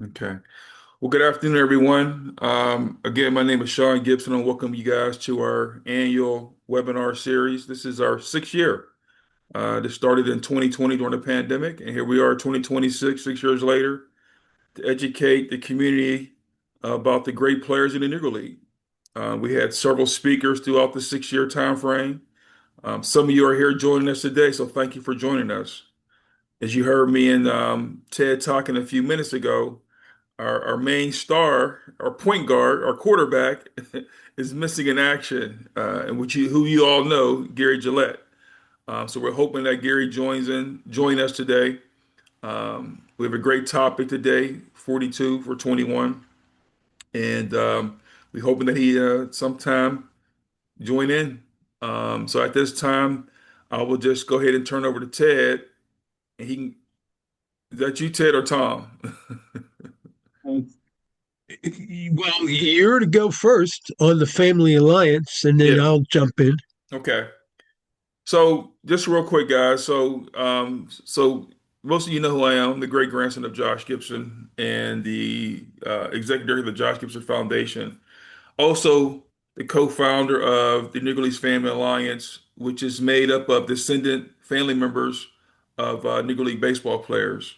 Okay. Well, good afternoon, everyone. Again, my name is Sean Gibson, and welcome you guys to our annual webinar series. This is our sixth year. This started in 2020 during the pandemic, and here we are, 2026, 6 years later, to educate the community about the great players in the Negro League. We had several speakers throughout the 6 year time frame. Some of you are here joining us today, so thank you for joining us. As you heard me and Ted talking a few minutes ago, our main star, our point guard, our quarterback is missing in action, and who you all know, Gary Gillette. So we're hoping that Gary join us today. We have a great topic today, 42 for 21, and we're hoping that he sometime join in. So at this time, I will just go ahead and turn over to Ted, and he can. Is that you, Ted, or Tom? Well, you're to go first on the Family Alliance, and then Yeah. I'll jump in. Okay. So just real quick, guys. So most of you know who I am, the great grandson of Josh Gibson and the executive of the Josh Gibson Foundation. Also, the co-founder of the Negro Leagues Family Alliance, which is made up of descendant family members of Negro League baseball players.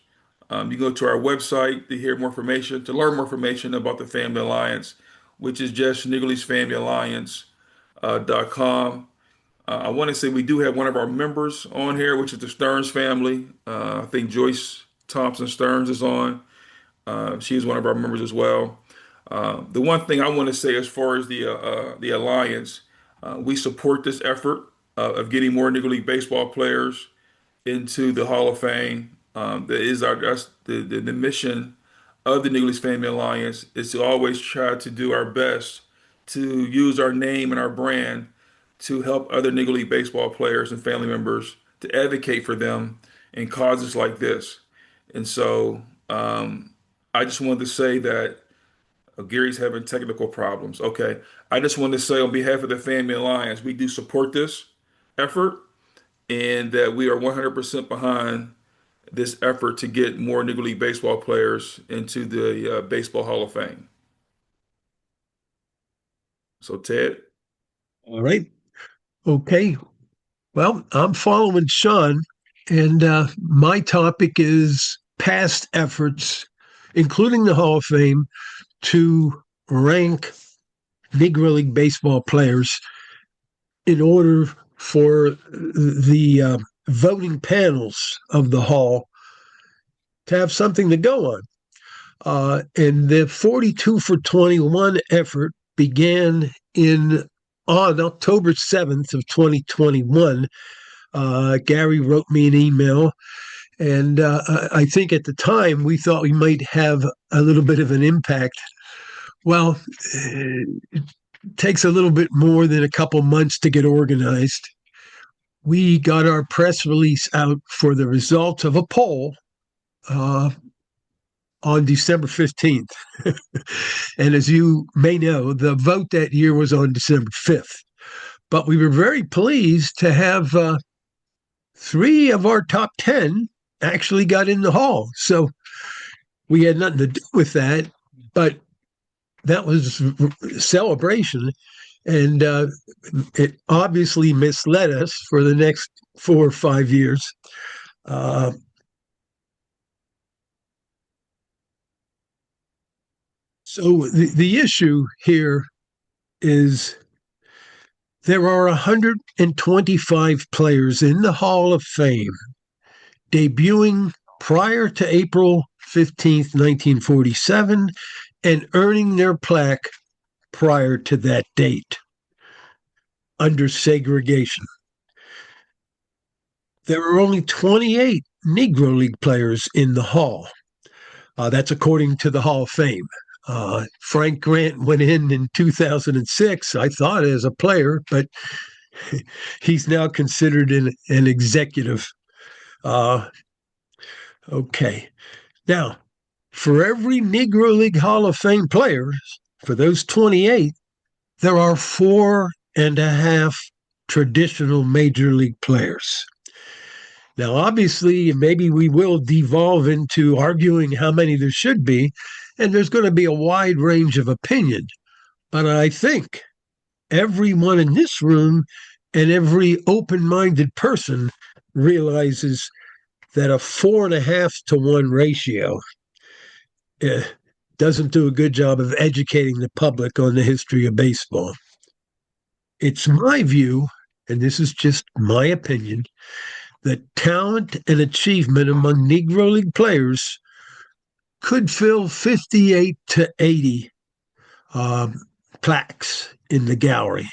You can go to our website to hear more information, to learn more information about the Family Alliance, which is just Negro Leagues Family Alliance .com. I want to say we do have one of our members on here, which is the Stearns family. I think Joyce Thompson Stearns is on. She is one of our members as well. The one thing I want to say as far as the alliance, we support this effort of getting more Negro League baseball players into the Hall of Fame. That is the mission of the Negro Leagues Family Alliance is to always try to do our best to use our name and our brand to help other Negro League baseball players and family members to advocate for them in causes like this. And so I just wanted to say that Gary's having technical problems. Okay. I just wanted to say on behalf of the Family Alliance, we do support this effort and that we are 100% behind this effort to get more Negro League baseball players into the Baseball Hall of Fame. So, Ted. All right. Okay. Well, I'm following Sean, and my topic is past efforts, including the Hall of Fame, to rank Negro League baseball players in order for the voting panels of the Hall to have something to go on. And the 42 for 21 effort began in on October 7th of 2021. Gary wrote me an email, and I think at the time we thought we might have a little bit of an impact. Well, it takes a little bit more than a couple months to get organized. We got our press release out for the results of a poll uh, on December 15th. And as you may know, the vote that year was on December 5th. But we were very pleased to have three of our top 10 actually got in the hall. So we had nothing to do with that, but that was celebration. And it obviously misled us for the next 4 or 5 years. Uh, so the issue here is there are 125 players in the Hall of Fame debuting prior to April 15th, 1947, and earning their plaque prior to that date under segregation. There are only 28 Negro League players in the Hall. That's according to the Hall of Fame. Frank Grant went in 2006, I thought, as a player, but he's now considered an executive. Uh, okay. Now, for every Negro League Hall of Fame player, for those 28, there are 4.5 traditional major league players. Now, obviously, maybe we will devolve into arguing how many there should be, and there's going to be a wide range of opinion. But I think everyone in this room and every open minded person realizes that a 4.5 to 1 ratio uh, doesn't do a good job of educating the public on the history of baseball. It's my view, and this is just my opinion, that talent and achievement among Negro League players could fill 58 to 80 um, plaques in the gallery.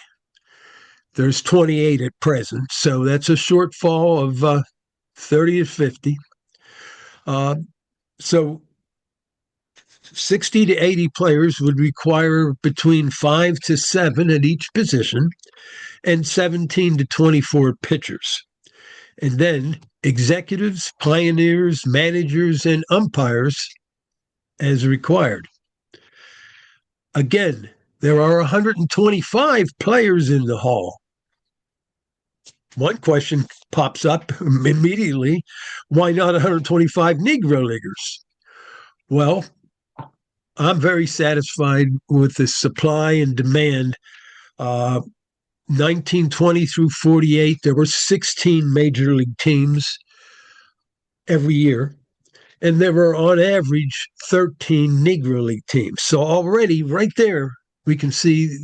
There's 28 at present, so that's a shortfall of 30 to 50. Uh, so 60 to 80 players would require between 5 to 7 at each position and 17 to 24 pitchers. And then executives, pioneers, managers, and umpires as required. Again, there are 125 players in the hall. One question pops up immediately: why not 125 Negro Leaguers? Well, I'm very satisfied with the supply and demand. 1920 through 48, there were 16 major league teams every year, and there were on average 13 Negro League teams. So already, right there, we can see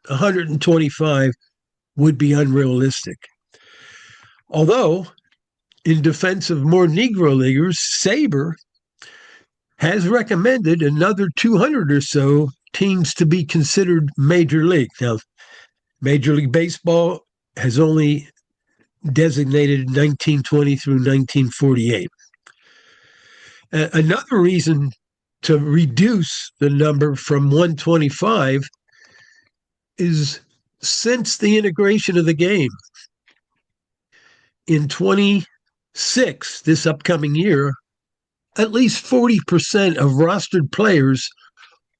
125 would be unrealistic. Although, in defense of more Negro Leaguers, SABR has recommended another 200 or so teams to be considered Major League. Now, Major League Baseball has only designated 1920 through 1948. Another reason to reduce the number from 125 is since the integration of the game in 26, this upcoming year, at least 40% of rostered players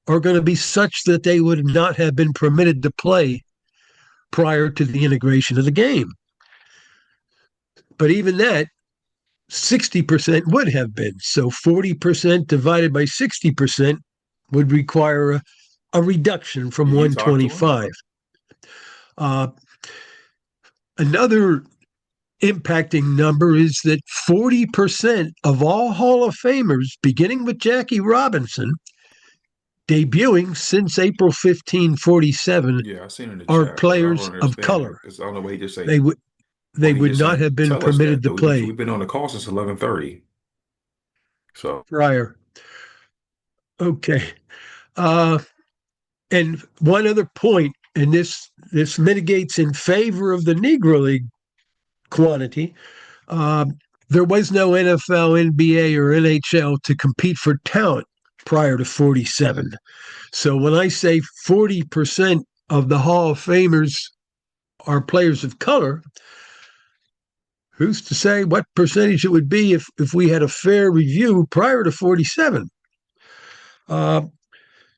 are going to be such that they would not have been permitted to play prior to the integration of the game. But even that, 60% would have been. So 40% divided by 60% would require a reduction from Did you talk to him? 125. Another impacting number is that 40% of all Hall of Famers, beginning with Jackie Robinson, debuting since April 15, 47, Yeah, I seen in the are chat, but I don't players of understand it color. because I don't know what he just say. They would Well, they he would just not have ain't been tell us permitted that to though. play We've been on the call since 11:30. So prior. Okay. Uh, and one other point, and this mitigates in favor of the Negro League quantity. Uh, there was no NFL, NBA, or NHL to compete for talent prior to 47. So when I say 40% of the Hall of Famers are players of color, who's to say what percentage it would be if we had a fair review prior to 47? Uh,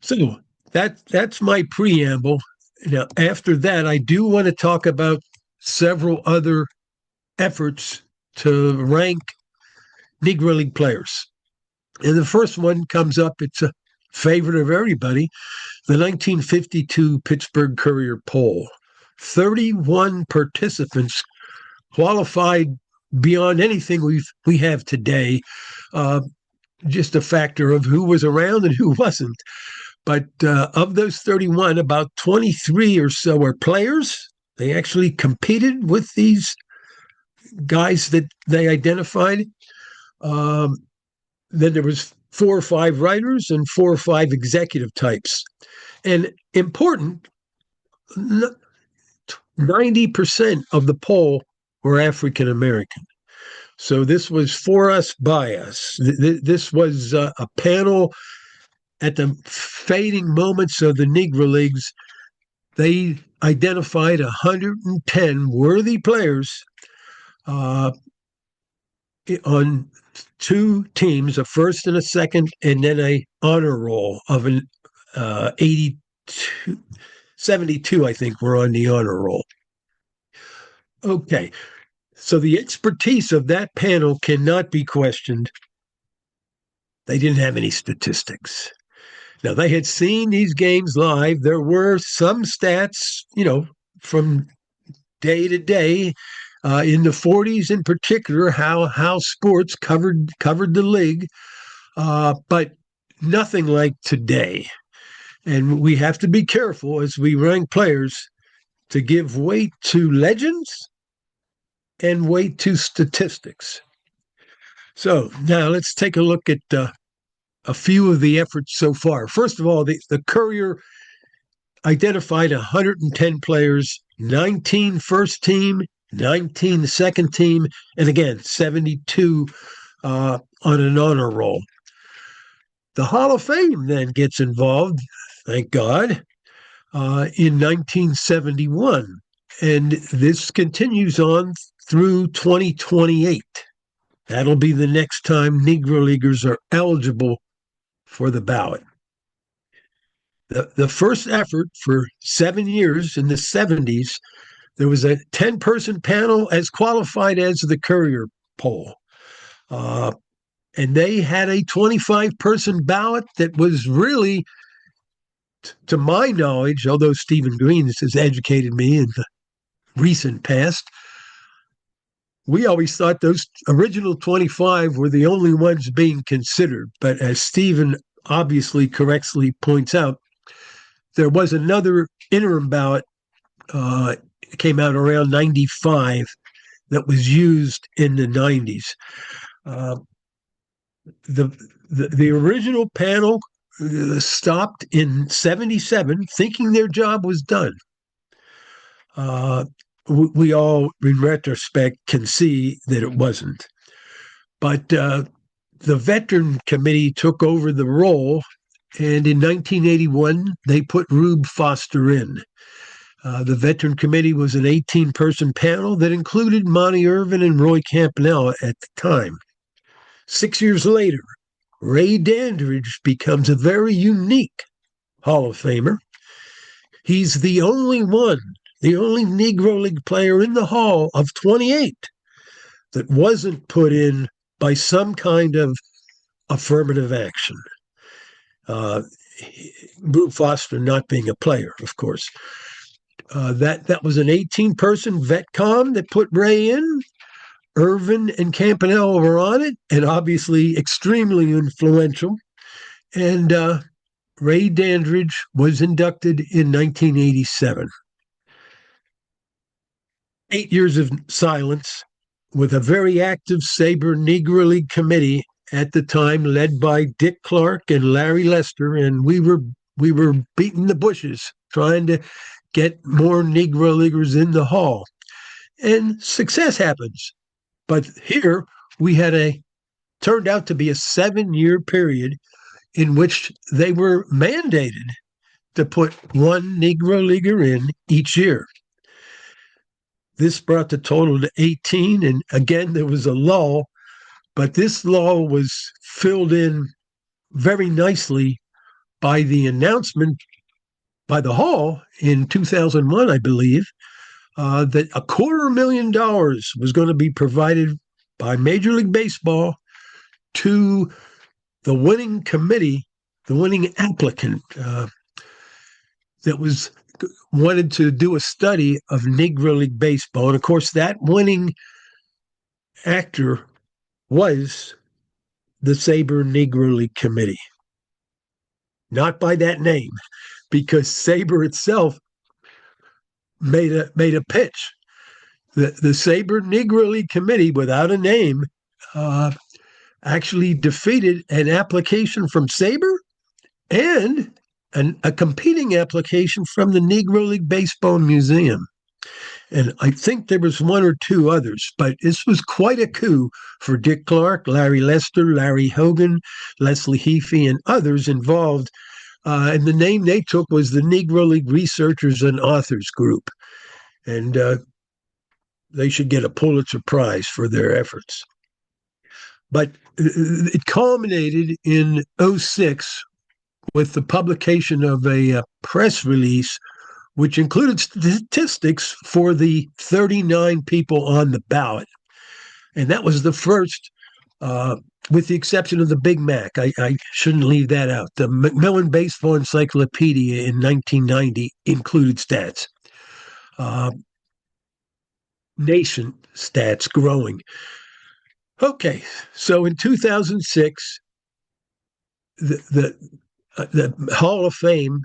so that's my preamble. Now, after that, I do want to talk about several other efforts to rank Negro League players. And the first one comes up, it's a favorite of everybody, the 1952 Pittsburgh Courier poll. 31 participants qualified beyond anything we have today. Uh, just a factor of who was around and who wasn't. But of those 31, about 23 or so are players. They actually competed with these guys that they identified. Um, then there was 4 or 5 writers and 4 or 5 executive types. And important, 90% of the poll were African American. So this was for us, by us. This was a panel at the fading moments of the Negro Leagues. They identified 110 worthy players on 2 teams, a first and a second, and then a honor roll of an 82, 72, I think, were on the honor roll. Okay. So the expertise of that panel cannot be questioned. They didn't have any statistics. Now, they had seen these games live. There were some stats, from day to day, in the 40s in particular, how sports covered the league, but nothing like today. And we have to be careful as we rank players to give weight to legends and weight to statistics. So now let's take a look at a few of the efforts so far. First of all, the Courier identified 110 players, 19 first team, 19 second team, and again, 72 on an honor roll. The Hall of Fame then gets involved, thank God, in 1971. And this continues on through 2028. That'll be the next time Negro Leaguers are eligible for the ballot. The first effort for 7 years in the 70s, there was a 10-person panel as qualified as the Courier poll. And they had a 25-person ballot that was really, to my knowledge, although Stephen Green has educated me in the recent past, we always thought those original 25 were the only ones being considered. But as Stephen obviously correctly points out, there was another interim ballot, came out around 95, that was used in the 90s. The original panel stopped in 77, thinking their job was done. We all, in retrospect, can see that it wasn't. But the Veteran Committee took over the role, and in 1981, they put Rube Foster in. The Veteran Committee was an 18-person panel that included Monty Irvin and Roy Campanella at the time. 6 years later, Ray Dandridge becomes a very unique Hall of Famer. He's the only Negro League player in the Hall of 28 that wasn't put in by some kind of affirmative action. Rube Foster not being a player, of course. That was an 18-person VetCom that put Ray in. Irvin and Campanella were on it, and obviously extremely influential. And Ray Dandridge was inducted in 1987. 8 years of silence with a very active SABR Negro League Committee at the time, led by Dick Clark and Larry Lester, and we were beating the bushes trying to get more Negro Leaguers in the Hall. And success happens. But here we had turned out to be a 7-year period in which they were mandated to put one Negro Leaguer in each year. This brought the total to 18, and again, there was a lull, but this lull was filled in very nicely by the announcement by the Hall in 2001, I believe, that $250,000 was going to be provided by Major League Baseball to the winning committee, the winning applicant that wanted to do a study of Negro League Baseball. And of course, that winning actor was the SABR Negro League Committee. Not by that name, because SABR itself made a pitch. The SABR Negro League Committee, without a name, actually defeated an application from SABR and a competing application from the Negro League Baseball Museum. And I think there was one or two others, but this was quite a coup for Dick Clark, Larry Lester, Larry Hogan, Leslie Heafy, and others involved. And the name they took was the Negro League Researchers and Authors Group. And they should get a Pulitzer Prize for their efforts. But it culminated in 2006 with the publication of a press release which included statistics for the 39 people on the ballot. And that was the first, with the exception of the Big Mac. I shouldn't leave that out. The Macmillan Baseball Encyclopedia in 1990 included stats. Nation stats growing. Okay, so in 2006, the Hall of Fame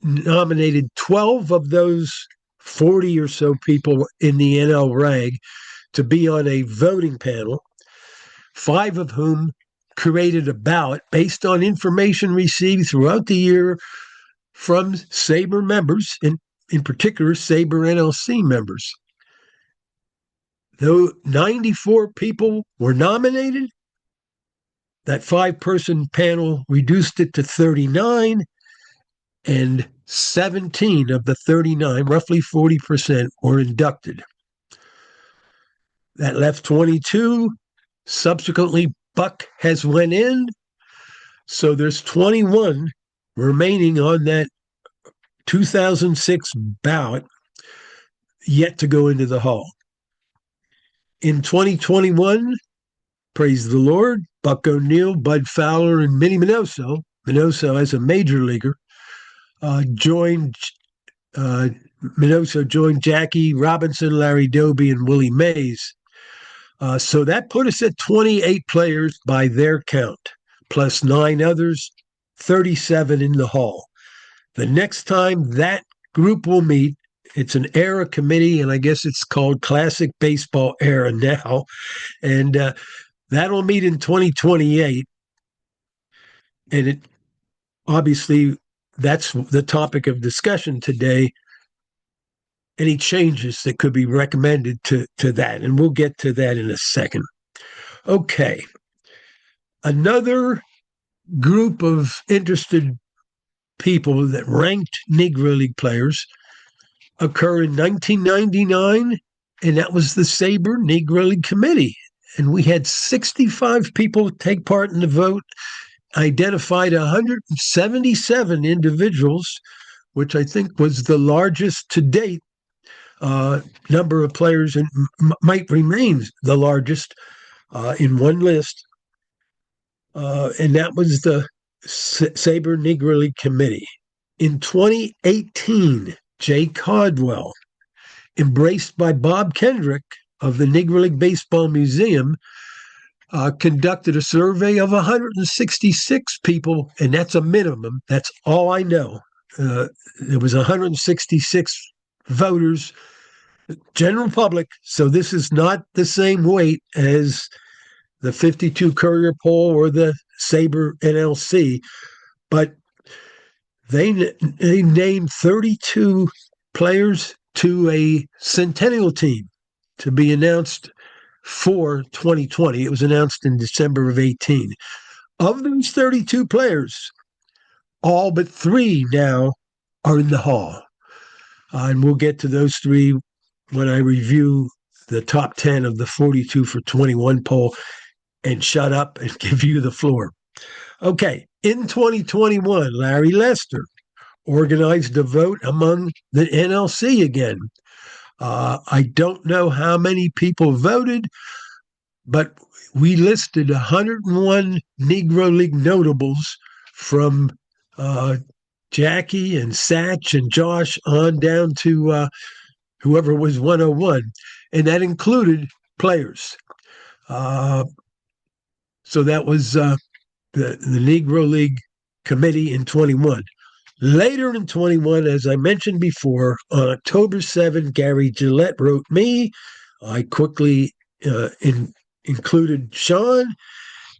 nominated 12 of those 40 or so people in the NL Rag to be on a voting panel, 5 of whom created a ballot based on information received throughout the year from SABR members, in particular SABR NLC members. Though 94 people were nominated, that 5-person panel reduced it to 39, and 17 of the 39, roughly 40%, were inducted. That left 22. Subsequently, Buck has went in, so there's 21 remaining on that 2006 ballot yet to go into the Hall. In 2021, praise the Lord, Buck O'Neill, Bud Fowler, and Minnie Minoso as a major leaguer, joined Jackie Robinson, Larry Doby, and Willie Mays. So that put us at 28 players by their count, plus 9 others, 37 in the Hall. The next time that group will meet, it's an era committee, and I guess it's called Classic Baseball Era now. And that'll meet in 2028. And it obviously, that's the topic of discussion today. Any changes that could be recommended to that. And we'll get to that in a second. Okay. Another group of interested people that ranked Negro League players occurred in 1999, and that was the SABR Negro League Committee. And we had 65 people take part in the vote, identified 177 individuals, which I think was the largest to date number of players, and might remain the largest in one list. And that was the SABR Negro League Committee. In 2018, Jay Caldwell, embraced by Bob Kendrick of the Negro League Baseball Museum, conducted a survey of 166 people, and that's a minimum. That's all I know. There was 166 voters, general public, so this is not the same weight as the 52 Courier poll or the SABR NLC, but they named 32 players to a centennial team to be announced for 2020. It was announced in December of 18. Of those 32 players, all but 3 now are in the Hall. And we'll get to those 3 when I review the top 10 of the 42 for 21 poll and shut up and give you the floor. Okay, in 2021, Larry Lester organized a vote among the NLC again. I don't know how many people voted, but we listed 101 Negro League notables from Jackie and Satch and Josh on down to whoever was 101, and that included players. So that was the Negro League Committee in 21. Later in 21, as I mentioned before, on October 7, Gary Gillette wrote me. I quickly included Sean,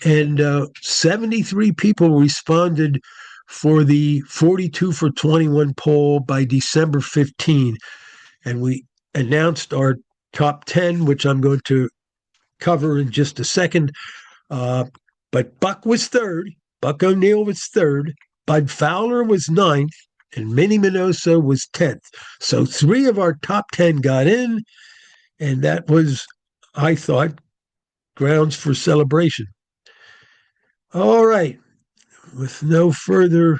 and 73 people responded for the 42 for 21 poll by December 15. And we announced our top 10, which I'm going to cover in just a second. But Buck was third. Buck O'Neill was third. Bud Fowler was 9th. And Minnie Minoso was 10th. So 3 of our top 10 got in. And that was, I thought, grounds for celebration. All right. With no further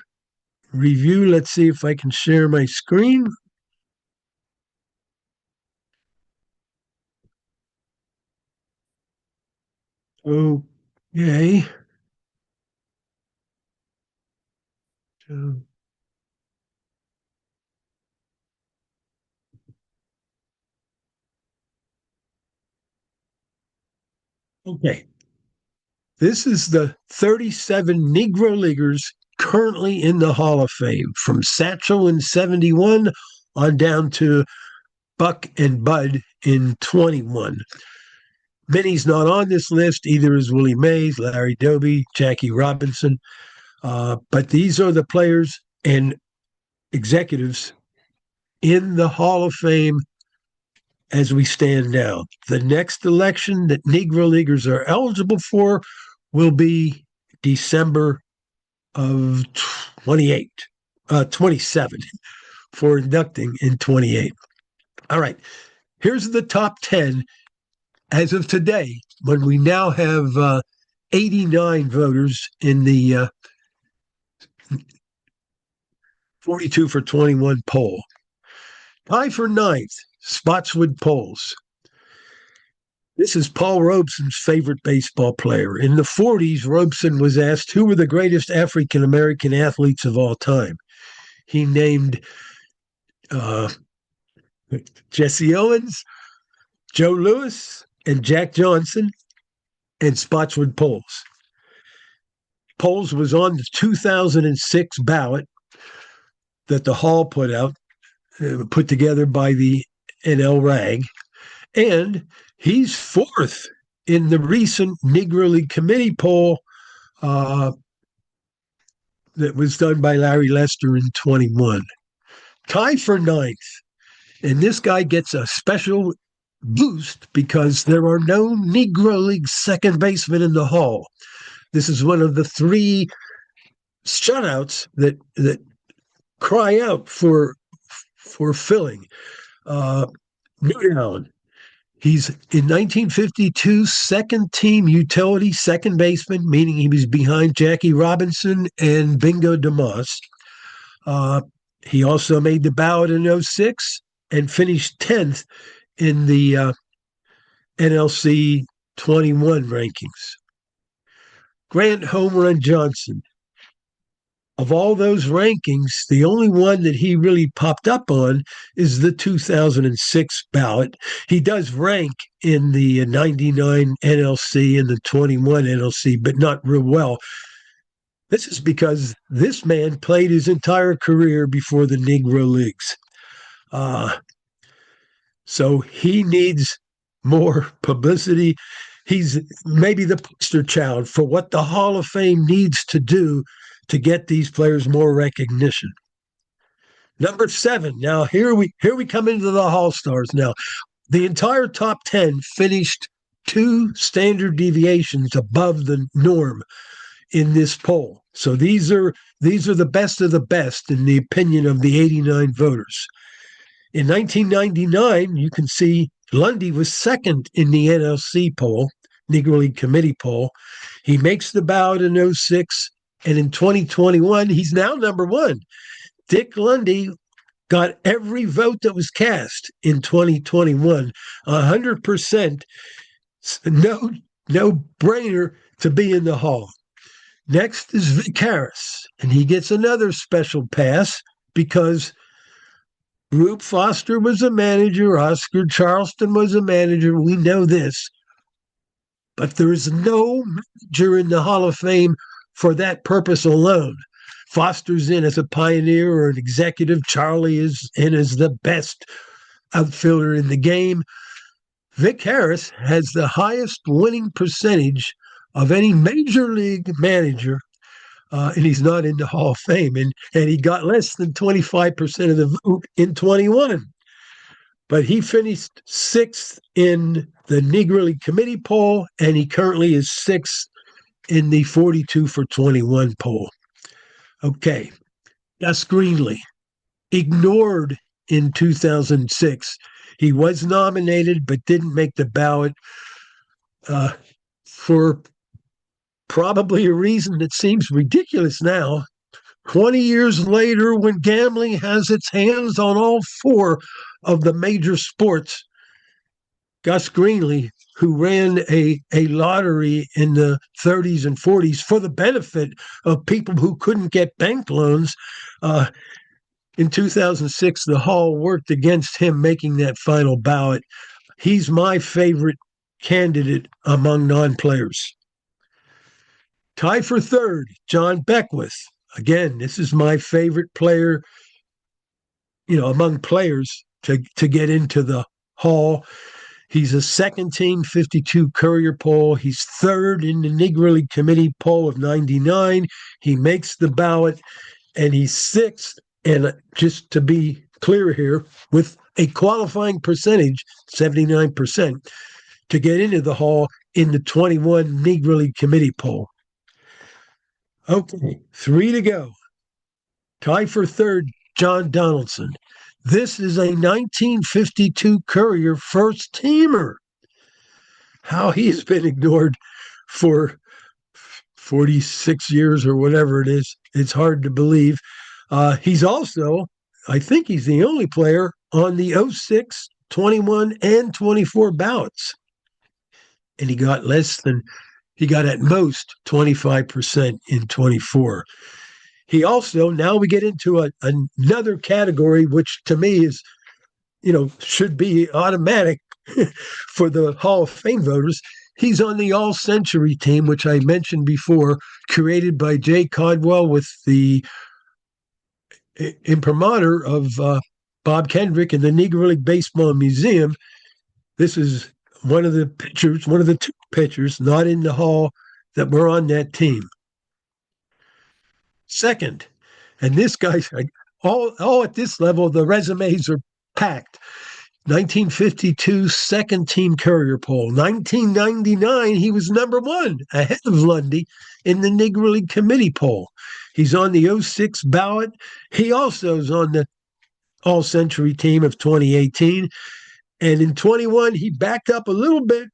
review. Let's see if I can share my screen. Okay. So, okay. This is the 37 Negro Leaguers currently in the Hall of Fame, from Satchel in 71 on down to Buck and Bud in 21. Many's not on this list, either is Willie Mays, Larry Doby, Jackie Robinson. But these are the players and executives in the Hall of Fame as we stand now. The next election that Negro Leaguers are eligible for will be December of 28, 27 for inducting in 28. All right, here's the top 10 as of today, when we now have 89 voters in the 42 for 21 poll. Tie for ninth, Spotswood polls. This is Paul Robeson's favorite baseball player. In the 40s, Robeson was asked who were the greatest African American athletes of all time. He named Jesse Owens, Joe Louis, and Jack Johnson, and Spotswood polls. Polls was on the 2006 ballot that the Hall put out, put together by the NL Rag, and he's fourth in the recent Negro League Committee poll that was done by Larry Lester in 21. Tie for ninth, and this guy gets a special boost because there are no Negro League second basemen in the Hall. This is one of the three shutouts that cry out for filling. Newtown. He's in 1952 second team utility second baseman, meaning he was behind Jackie Robinson and Bingo DeMoss. He also made the ballot in 06 and finished 10th in the NLC 21 rankings. Grant Home Run Johnson. Of all those rankings, the only one that he really popped up on is the 2006 ballot. He does rank in the 99 NLC and the 21 NLC, but not real well. This is because this man played his entire career before the Negro Leagues. So he needs more publicity. He's maybe the poster child for what the Hall of Fame needs to do to get these players more recognition. Number 7. Now here we come into the Hall Stars. Now the entire top 10 finished 2 standard deviations above the norm in this poll. So these are the best of the best in the opinion of the 89 voters. In 1999, you can see Lundy was second in the NLC poll, Negro League Committee poll. He makes the ballot in 06, and in 2021, he's now number 1. Dick Lundy got every vote that was cast in 2021, 100%. No brainer to be in the Hall. Next is Vic Harris, and he gets another special pass because Rube Foster was a manager, Oscar Charleston was a manager. We know this. But there is no manager in the Hall of Fame for that purpose alone. Foster's in as a pioneer or an executive. Charlie is in as the best outfielder in the game. Vic Harris has the highest winning percentage of any major league manager, and he's not in the Hall of Fame. And he got less than 25% of the vote in 21. But he finished 6th in the Negro League Committee poll, and he currently is 6th in the 42 for 21 poll. Okay, Gus Greenlee, ignored in 2006. He was nominated but didn't make the ballot for probably a reason that seems ridiculous now. 20 years later, when gambling has its hands on all four of the major sports, Gus Greenlee, who ran a lottery in the 30s and 40s for the benefit of people who couldn't get bank loans, uh, in 2006, the Hall worked against him making that final ballot. He's my favorite candidate among non players. Tied for third, John Beckwith. Again, this is my favorite player, among players to get into the Hall. He's a second team 52 Courier poll. He's third in the Negro League Committee poll of 99. He makes the ballot, and he's sixth. And just to be clear here, with a qualifying percentage, 79%, to get into the Hall in the 21 Negro League Committee poll. Okay, 3 to go. Tie for third, John Donaldson. This is a 1952 Courier first teamer. How he's been ignored for 46 years or whatever it is, it's hard to believe. He's also, I think he's the only player on the 06, 21, and 24 ballots. And he got at most 25% in 24. He also, now we get into another category, which to me is, should be automatic for the Hall of Fame voters. He's on the All-Century team, which I mentioned before, created by Jay Caldwell with the imprimatur of Bob Kendrick in the Negro League Baseball Museum. This is one of the two pitchers not in the Hall that were on that team. Second, and this guy's all at this level, the resumes are packed. 1952 second team Courier poll. 1999, he was number one, ahead of Lundy in the Negro League Committee poll. He's on the 06 ballot. He also is on the All-Century team of 2018. And in 21, he backed up a little bit.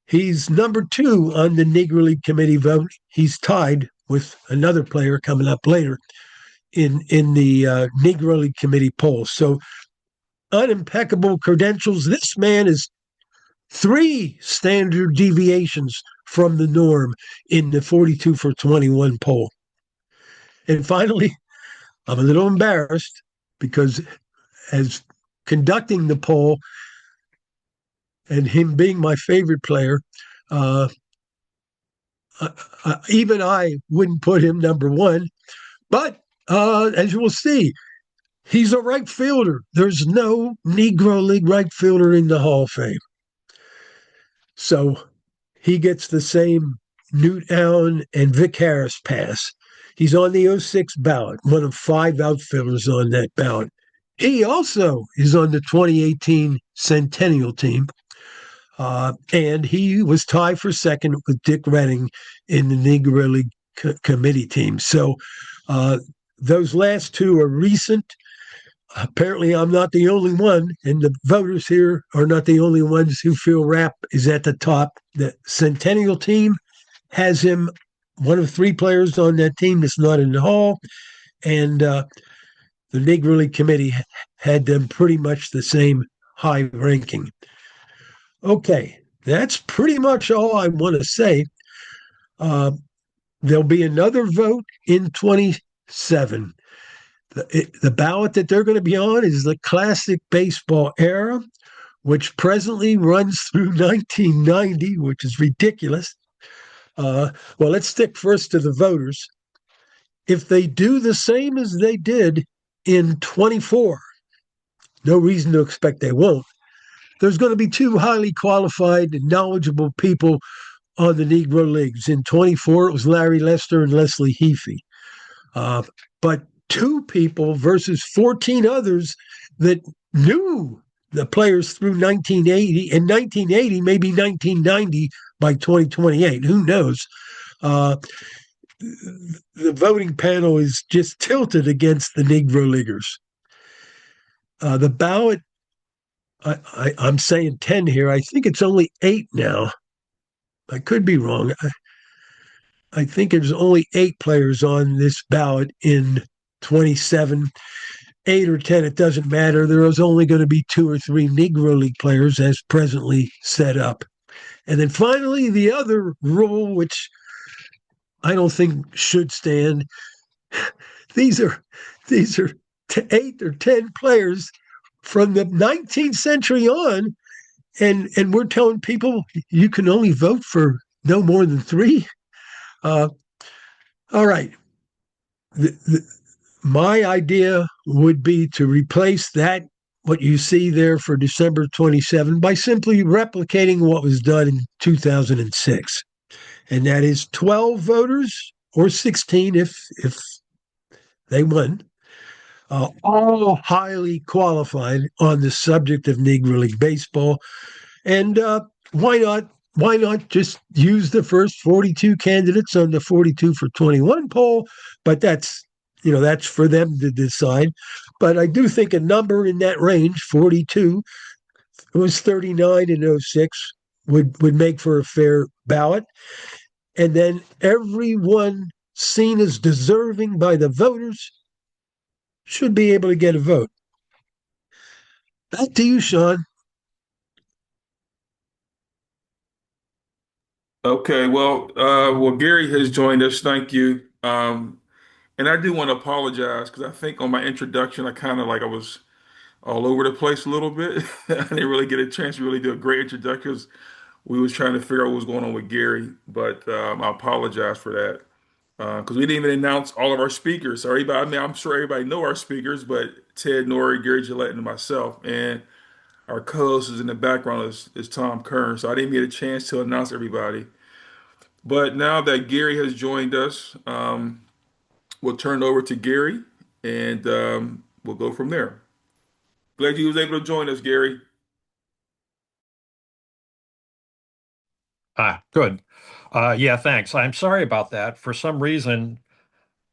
He's number two on the Negro League Committee vote. He's tied with another player coming up later in the Negro League Committee poll. So unimpeccable credentials. This man is 3 standard deviations from the norm in the 42 for 21 poll. And finally, I'm a little embarrassed because as conducting the poll and him being my favorite player, even I wouldn't put him number one. But as you will see, he's a right fielder. There's no Negro League right fielder in the Hall of Fame. So he gets the same Newt Allen and Vic Harris pass. He's on the 06 ballot, one of 5 outfielders on that ballot. He also is on the 2018 Centennial team. And he was tied for second with Dick Redding in the Negro League Committee team. So those last 2 are recent. Apparently, I'm not the only one, and the voters here are not the only ones who feel Rapp is at the top. The Centennial team has him one of 3 players on that team that's not in the Hall, and the Negro League Committee had them pretty much the same high ranking. Okay, that's pretty much all I want to say. There'll be another vote in 27. The ballot that they're going to be on is the classic baseball era, which presently runs through 1990, which is ridiculous. Well, let's stick first to the voters. If they do the same as they did in 24, no reason to expect they won't, there's going to be 2 highly qualified and knowledgeable people on the Negro Leagues. In 24, it was Larry Lester and Leslie Heafy. But 2 people versus 14 others that knew the players through 1980, and 1980, maybe 1990 by 2028. Who knows? The voting panel is just tilted against the Negro Leaguers. The ballot, I'm saying 10 here. I think it's only 8 now. I could be wrong. I think there's only 8 players on this ballot in 27. 8 or 10, it doesn't matter. There is only going to be 2 or 3 Negro League players as presently set up. And then finally, the other rule, which I don't think should stand, these are these are 8 or 10 players from the 19th century on, and we're telling people you can only vote for no more than 3. Uh, all right, my idea would be to replace that what you see there for December 27 by simply replicating what was done in 2006, and that is 12 voters or 16 if they won, all highly qualified on the subject of Negro League baseball. And why not? Why not just use the first 42 candidates on the 42 for 21 poll? But that's for them to decide. But I do think a number in that range, 42, it was 39 in '06, would make for a fair ballot. And then everyone seen as deserving by the voters should be able to get a vote. Back to you, Sean. Okay, well, Gary has joined us. Thank you. And I do want to apologize because I think on my introduction, I kind of like I was all over the place a little bit. I didn't really get a chance to really do a great introduction because we was trying to figure out what was going on with Gary. But I apologize for that because we didn't even announce all of our speakers. So everybody, I mean, I'm sure everybody know our speakers, but Ted, Nori, Gary Gillette, and myself, and our co-host is in the background is Tom Kern. So I didn't get a chance to announce everybody. But now that Gary has joined us, we'll turn it over to Gary, and we'll go from there. Glad you was able to join us, Gary. Good. Yeah, thanks. I'm sorry about that. For some reason,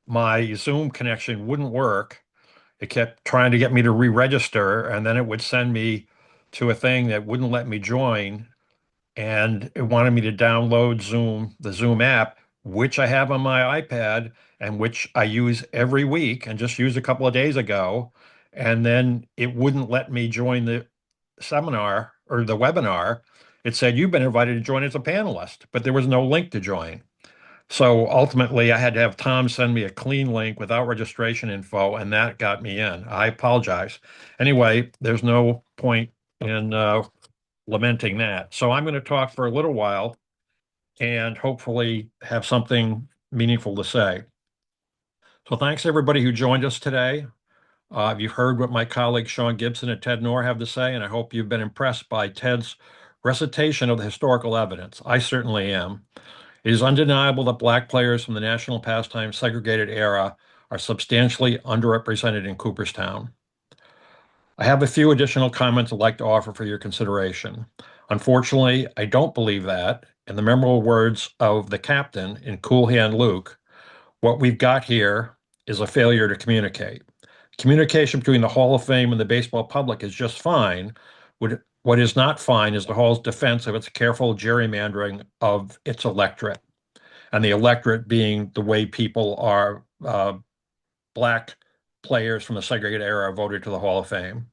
my Zoom connection wouldn't work. It kept trying to get me to re-register, and then it would send me to a thing that wouldn't let me join. And it wanted me to download Zoom, the Zoom app, which I have on my iPad and which I use every week and just used a couple of days ago. And then it wouldn't let me join the seminar or the webinar. It said, you've been invited to join as a panelist, but there was no link to join. So ultimately, I had to have Tom send me a clean link without registration info, and that got me in. I apologize. Anyway, there's no point in lamenting that. So I'm going to talk for a little while and hopefully have something meaningful to say. So thanks everybody who joined us today. You've heard what my colleagues Sean Gibson and Ted Knorr have to say, and I hope you've been impressed by Ted's recitation of the historical evidence. I certainly am. It is undeniable that Black players from the national pastime segregated era are substantially underrepresented in Cooperstown. I have a few additional comments I'd like to offer for your consideration. Unfortunately, I don't believe that, in the memorable words of the captain in Cool Hand Luke, what we've got here is a failure to communicate. Communication between the Hall of Fame and the baseball public is just fine. What is not fine is the Hall's defense of its careful gerrymandering of its electorate, and the electorate being the way people are, Black players from the segregated era voted to the Hall of Fame.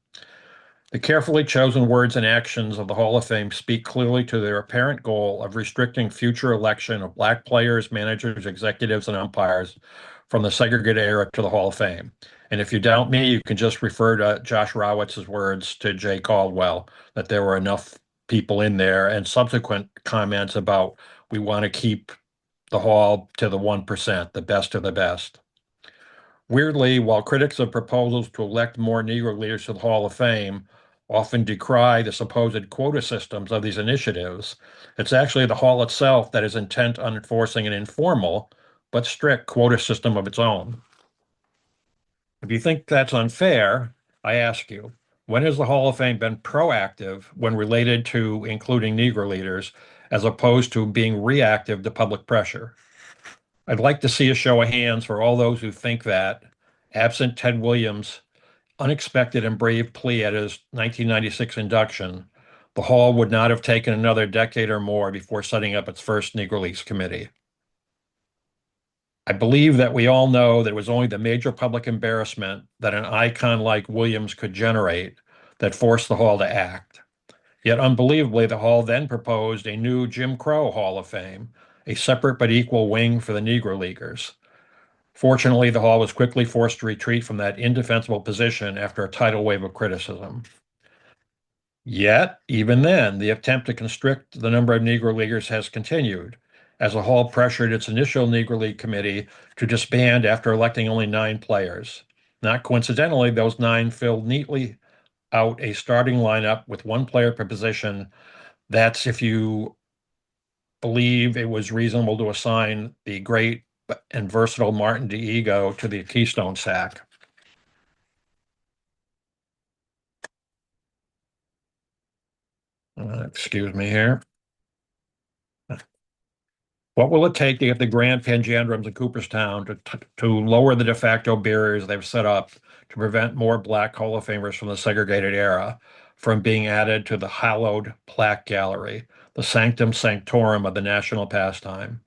The carefully chosen words and actions of the Hall of Fame speak clearly to their apparent goal of restricting future election of Black players, managers, executives, and umpires from the segregated era to the Hall of Fame. And if you doubt me, you can just refer to Josh Rowitz's words to Jay Caldwell, that there were enough people in there, and subsequent comments about we want to keep the Hall to the 1%, the best of the best. Weirdly, while critics of proposals to elect more Negro leaders to the Hall of Fame often decry the supposed quota systems of these initiatives, it's actually the Hall itself that is intent on enforcing an informal but strict quota system of its own. If you think that's unfair, I ask you, when has the Hall of Fame been proactive when related to including Negro leaders, as opposed to being reactive to public pressure? I'd like to see a show of hands for all those who think that, absent Ted Williams' unexpected and brave plea at his 1996 induction, the Hall would not have taken another decade or more before setting up its first Negro Leagues Committee. I believe that we all know that it was only the major public embarrassment that an icon like Williams could generate that forced the Hall to act. Yet unbelievably, the Hall then proposed a new Jim Crow Hall of Fame, a separate but equal wing for the Negro Leaguers. Fortunately, the Hall was quickly forced to retreat from that indefensible position after a tidal wave of criticism. Yet, even then, the attempt to constrict the number of Negro Leaguers has continued, as the Hall pressured its initial Negro League Committee to disband after electing only 9 players. Not coincidentally, those 9 filled neatly out a starting lineup with 1 player per position. That's if you believe it was reasonable to assign the great and versatile Martin Diego to the Keystone sack. Excuse me here. What will it take to get the Grand Panjandrums in Cooperstown to lower the de facto barriers they've set up to prevent more Black Hall of Famers from the segregated era from being added to the hallowed plaque gallery, the sanctum sanctorum of the national pastime?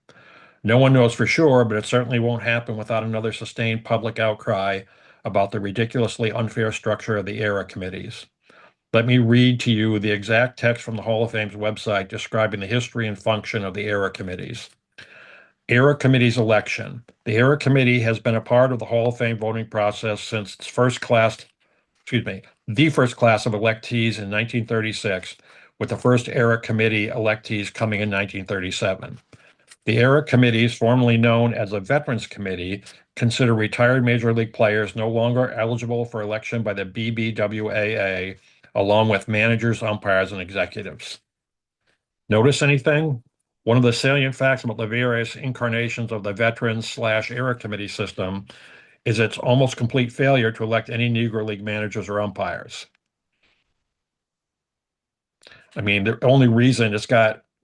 No one knows for sure, but it certainly won't happen without another sustained public outcry about the ridiculously unfair structure of the era committees. Let me read to you the exact text from the Hall of Fame's website describing the history and function of the era committees. Era Committee's election. The Era Committee has been a part of the Hall of Fame voting process since the first class of electees in 1936, with the first Era Committee electees coming in 1937. The Era Committees, formerly known as the Veterans Committee, consider retired Major League players no longer eligible for election by the BBWAA, along with managers, umpires, and executives. Notice anything? One of the salient facts about the various incarnations of the Veterans/Era Committee system is its almost complete failure to elect any Negro League managers or umpires. I mean, the only reason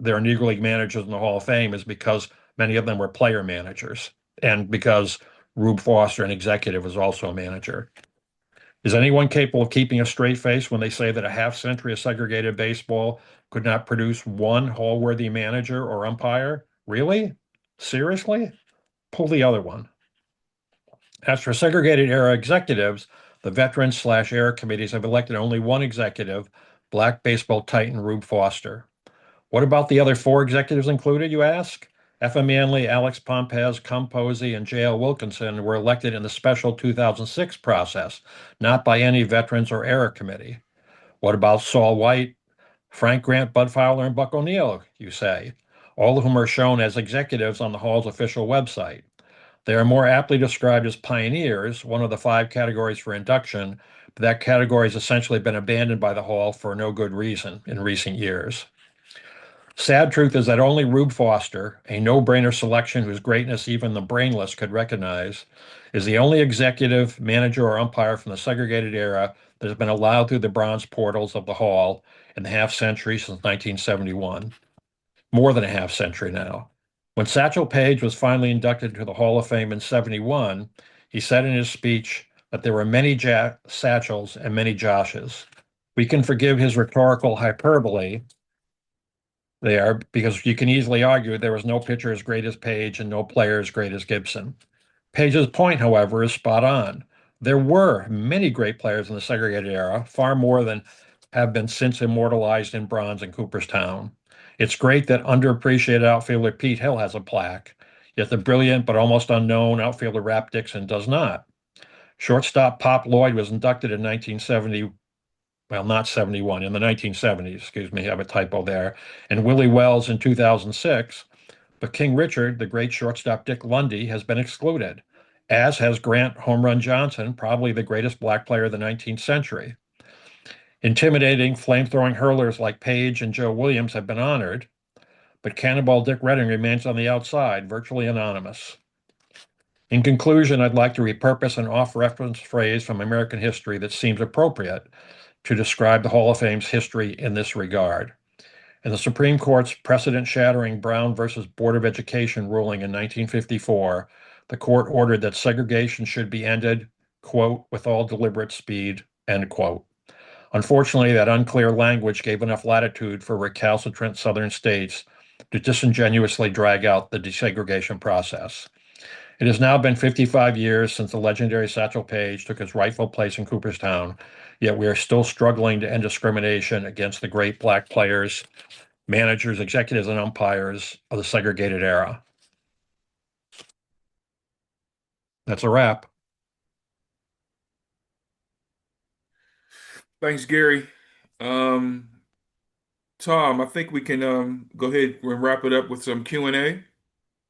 there are Negro League managers in the Hall of Fame is because many of them were player managers, and because Rube Foster, an executive, was also a manager. Is anyone capable of keeping a straight face when they say that a half century of segregated baseball could not produce one Hall-worthy manager or umpire? Really? Seriously? Pull the other one. As for segregated era executives, the Veterans/Era committees have elected only one executive, Black baseball titan Rube Foster. What about the other 4 executives included, you ask? F.M. Manley, Alex Pompez, Cum Posey, and J.L. Wilkinson were elected in the special 2006 process, not by any Veterans or Era committee. What about Saul White, Frank Grant, Bud Fowler, and Buck O'Neill, you say, all of whom are shown as executives on the Hall's official website? They are more aptly described as pioneers, one of the 5 categories for induction, but that category has essentially been abandoned by the Hall for no good reason in recent years. Sad truth is that only Rube Foster, a no-brainer selection whose greatness even the brainless could recognize, is the only executive, manager, or umpire from the segregated era that has been allowed through the bronze portals of the Hall in the half-century since 1971. More than a half-century now. When Satchel Paige was finally inducted into the Hall of Fame in 71, he said in his speech that there were many Satchels and many Joshes. We can forgive his rhetorical hyperbole there because you can easily argue there was no pitcher as great as Paige and no player as great as Gibson. Paige's point, however, is spot on. There were many great players in the segregated era, far more than have been since immortalized in bronze in Cooperstown. It's great that underappreciated outfielder Pete Hill has a plaque, yet the brilliant but almost unknown outfielder Rap Dixon does not. Shortstop Pop Lloyd was inducted in 1970, well, not 71, in the 1970s, excuse me, I have a typo there, and Willie Wells in 2006, but King Richard, the great shortstop Dick Lundy, has been excluded, as has Grant Home Run Johnson, probably the greatest black player of the 19th century. Intimidating, flame-throwing hurlers like Page and Joe Williams have been honored, but Cannonball Dick Redding remains on the outside, virtually anonymous. In conclusion, I'd like to repurpose an off-reference phrase from American history that seems appropriate to describe the Hall of Fame's history in this regard. In the Supreme Court's precedent-shattering Brown versus Board of Education ruling in 1954, the court ordered that segregation should be ended, quote, with all deliberate speed, end quote. Unfortunately, that unclear language gave enough latitude for recalcitrant Southern states to disingenuously drag out the desegregation process. It has now been 55 years since the legendary Satchel Paige took his rightful place in Cooperstown, yet we are still struggling to end discrimination against the great black players, managers, executives, and umpires of the segregated era. That's a wrap. Thanks, Gary. Um, Tom, I think we can go ahead and wrap it up with some Q&A.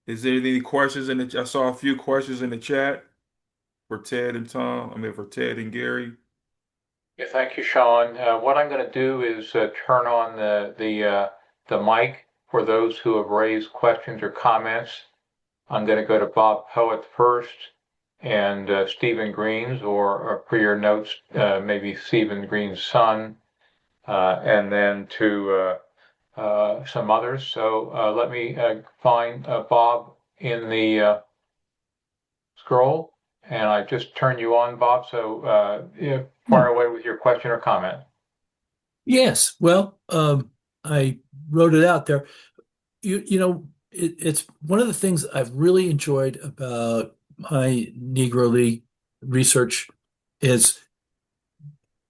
Is there any questions in the? I saw a few questions in the chat for Ted and Tom. I mean, for Ted and Gary. Yeah, thank you, Sean. What I'm going to do is turn on the mic for those who have raised questions or comments. I'm going to go to Bob Poet first, and Stephen Green's, or per your notes, maybe Stephen Green's son, and then to some others. So let me find Bob in the scroll, and I just turned you on, Bob. So fire away with your question or comment. Yes. Well, I wrote it out there. It's one of the things I've really enjoyed about my Negro League research is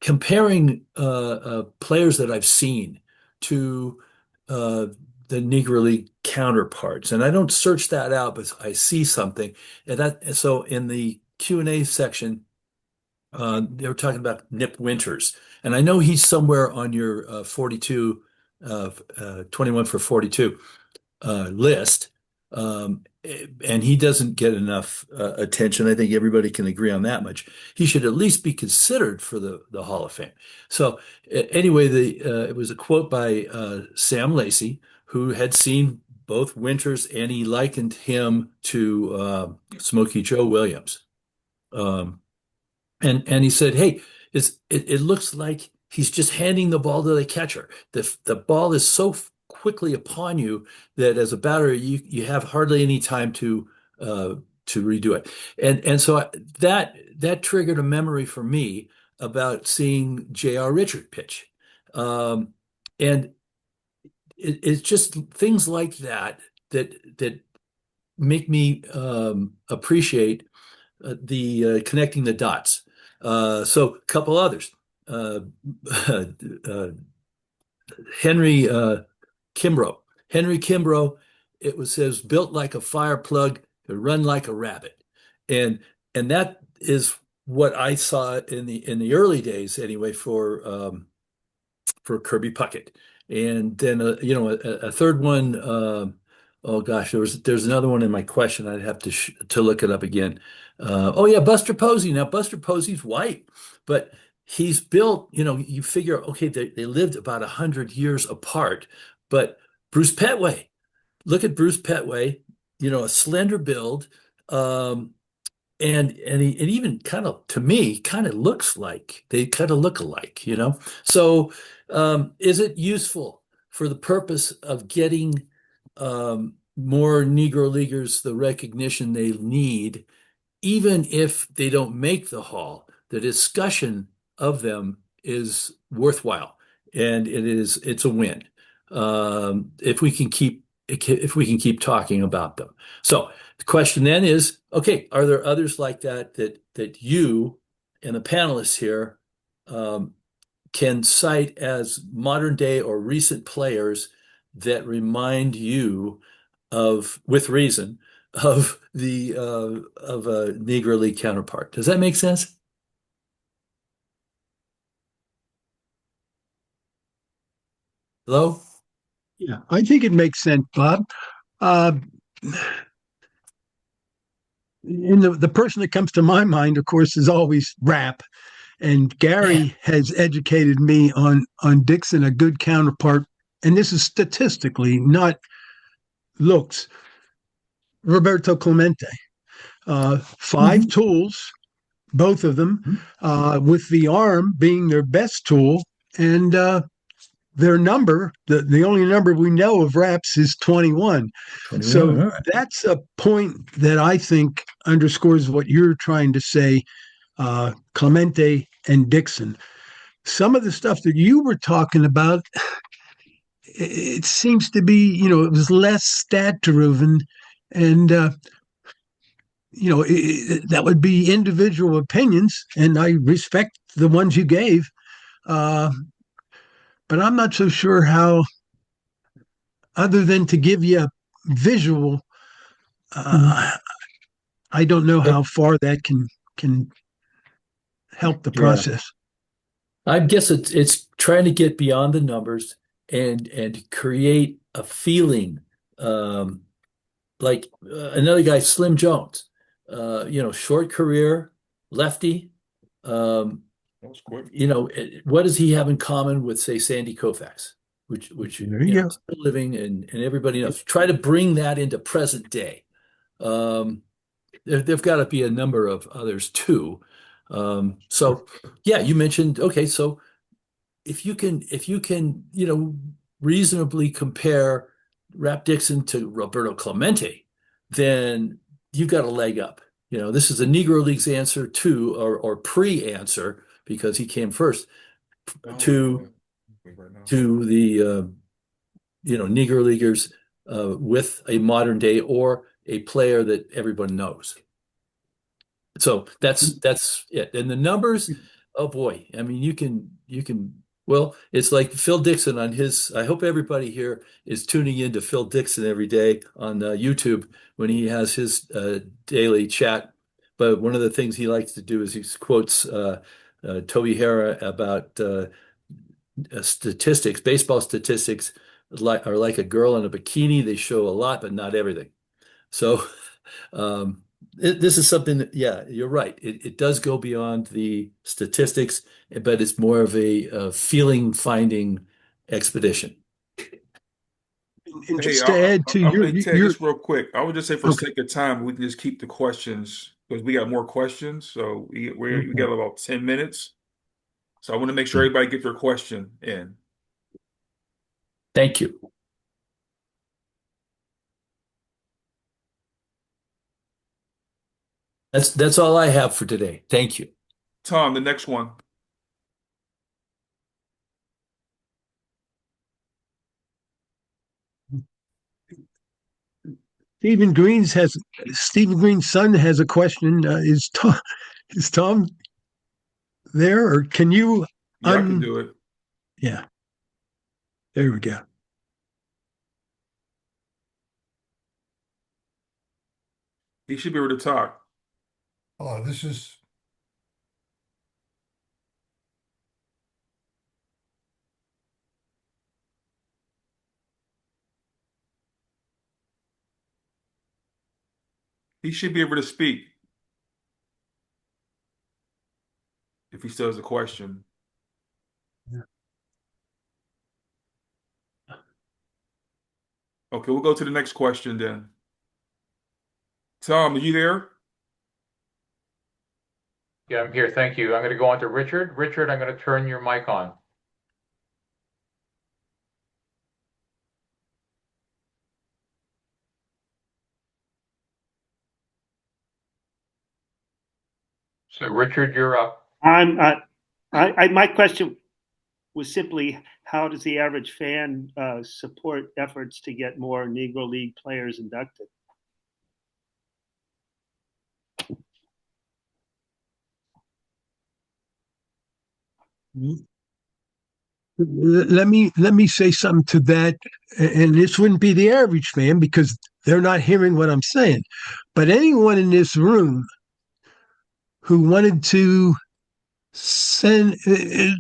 comparing players that I've seen to the Negro League counterparts. And I don't search that out, but I see something. So in the Q&A section, they were talking about Nip Winters. And I know he's somewhere on your 42, 21 for 42 list. And he doesn't get enough attention. I think everybody can agree on that much. He should at least be considered for the Hall of Fame. So anyway, it was a quote by Sam Lacey, who had seen both Winters, and he likened him to Smokey Joe Williams. And he said, hey, it looks like he's just handing the ball to the catcher. The ball is so quickly upon you that as a batter, you have hardly any time to redo it. And so that triggered a memory for me about seeing J.R. Richard pitch. And it's just things like that make me appreciate the connecting the dots. So a couple others. Henry Kimbrough, it says built like a fire plug, to run like a rabbit. And that is what I saw in the early days anyway for Kirby Puckett. And then a third one, oh gosh, there's another one in my question. I'd have to look it up again. Oh yeah, Buster Posey. Now Buster Posey's white, but he's built, you figure, okay, they lived about 100 years apart. But Bruce Petway, look at Bruce Petway, a slender build, and he even kind of, to me, kind of looks like they kind of look alike, So is it useful for the purpose of getting more Negro Leaguers the recognition they need, even if they don't make the Hall? The discussion of them is worthwhile, and it's a win if we can keep talking about them. So the question then is, okay, are there others like that you and the panelists here can cite as modern day or recent players that remind you of, with reason, of a Negro League counterpart? Does that make sense? Hello? Yeah, I think it makes sense, Bob. The person that comes to my mind, of course, is always Rap. And Gary has educated me on Dixon, a good counterpart. And this is statistically, not looks. Roberto Clemente. 5 tools, both of them, with the arm being their best tool. And their number, the only number we know of Rap's is 21. So right. That's a point that I think underscores what you're trying to say, Clemente and Dixon. Some of the stuff that you were talking about, it seems to be, it was less stat driven. And that would be individual opinions, and I respect the ones you gave. Uh, but I'm not so sure how, other than to give you a visual, I don't know how far that can help the process. I guess it's trying to get beyond the numbers and create a feeling, like another guy, Slim Jones, short career, lefty. That was quick. What does he have in common with, say, Sandy Koufax, which There you go. still living and everybody knows. Try to bring that into present day. There've got to be a number of others too. So yeah, you mentioned, okay, so if you can, reasonably compare Rap Dixon to Roberto Clemente, then you've got a leg up. This is a Negro Leagues answer to, or pre-answer, because he came first, to the Negro Leaguers with a modern day or a player that everyone knows. So that's it. And the numbers, oh boy, I mean, you can. Well, it's like Phil Dixon on his. I hope everybody here is tuning in to Phil Dixon every day on YouTube when he has his daily chat. But one of the things he likes to do is he quotes Toby Hara about statistics. Baseball statistics are like a girl in a bikini. They show a lot, but not everything. So this is something that, yeah, you're right. It does go beyond the statistics, but it's more of a feeling finding expedition. And just to add to your just real quick, I would just say for the sake of time, we can just keep the questions because we got more questions. So we got about 10 minutes. So I want to make sure everybody get their question in. Thank you. That's all I have for today. Thank you. Tom, the next one. Stephen Green's son has a question. Is Tom there, or can you? Yeah, I can do it. Yeah. There we go. He should be able to talk. Oh, this is. He should be able to speak. If he still has a question. Yeah. Okay, we'll go to the next question then. Tom, are you there? Yeah, I'm here. Thank you. I'm going to go on to Richard. Richard, I'm going to turn your mic on. So, Richard, you're up. My question was simply, how does the average fan support efforts to get more Negro League players inducted? Let me say something to that, and this wouldn't be the average fan because they're not hearing what I'm saying, but anyone in this room who wanted to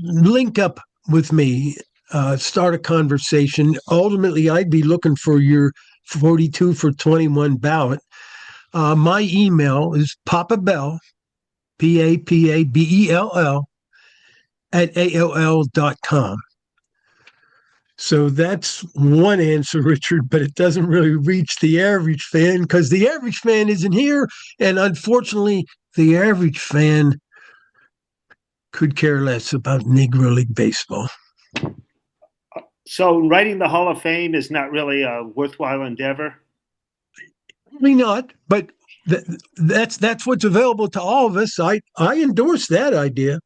link up with me, start a conversation. Ultimately, I'd be looking for your 42 for 21 ballot. My email is papabell, PAPABELL, at AOL.com. So that's one answer, Richard, but it doesn't really reach the average fan because the average fan isn't here. And unfortunately, the average fan could care less about Negro League baseball. So writing the Hall of Fame is not really a worthwhile endeavor? Probably not, but that's what's available to all of us. I endorse that idea.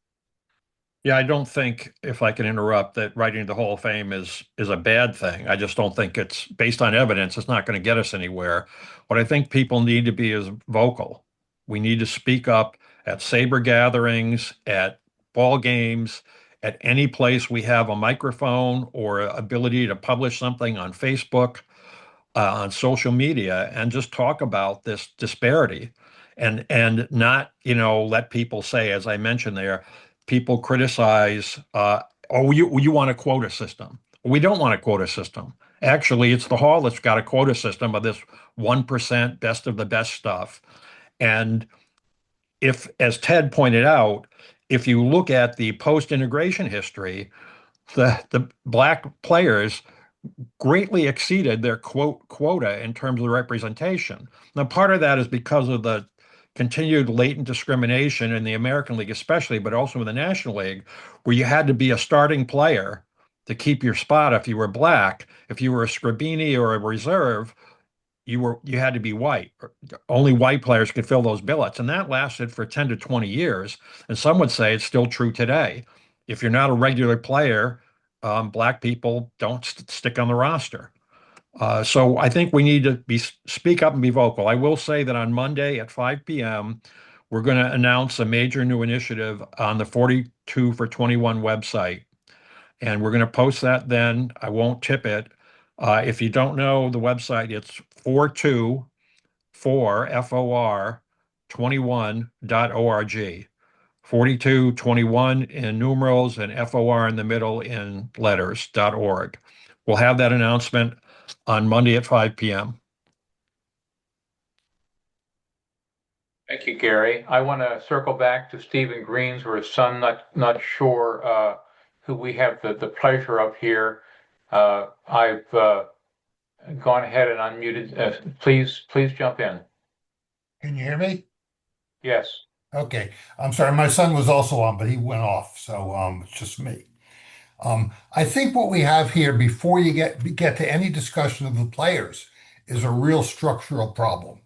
Yeah, I don't think, if I can interrupt, that writing the Hall of Fame is a bad thing. I just don't think it's based on evidence. It's not going to get us anywhere. What I think people need to be is vocal. We need to speak up at SABR gatherings, at ball games, at any place we have a microphone or ability to publish something on Facebook, on social media, and just talk about this disparity, and not, let people say, as I mentioned there, people criticize, oh, you want a quota system. We don't want a quota system. Actually, it's the hall that's got a quota system of this 1% best of the best stuff. And if, as Ted pointed out, if you look at the post-integration history, the black players greatly exceeded their quota in terms of the representation. Now, part of that is because of the continued latent discrimination in the American League, especially, but also in the National League, where you had to be a starting player to keep your spot if you were black. If you were a Scribini or a reserve, you had to be white. Only white players could fill those billets, and that lasted for 10 to 20 years. And some would say it's still true today. If you're not a regular player, black people don't stick on the roster. So I think we need to speak up and be vocal. I will say that on Monday at 5 p.m., we're going to announce a major new initiative on the 42 for 21 website. And we're going to post that then. I won't tip it. If you don't know the website, it's 424 FOR 21.org. 4221 in numerals and FOR in the middle in letters.org. We'll have that announcement on Monday at 5 p.m. Thank you, Gary. I want to circle back to Stephen Green's or his son, not sure who we have the pleasure of here. I've gone ahead and unmuted. Please jump in. Can you hear me? Yes. Okay. I'm sorry. My son was also on, but he went off. So it's just me. I think what we have here before you get to any discussion of the players is a real structural problem.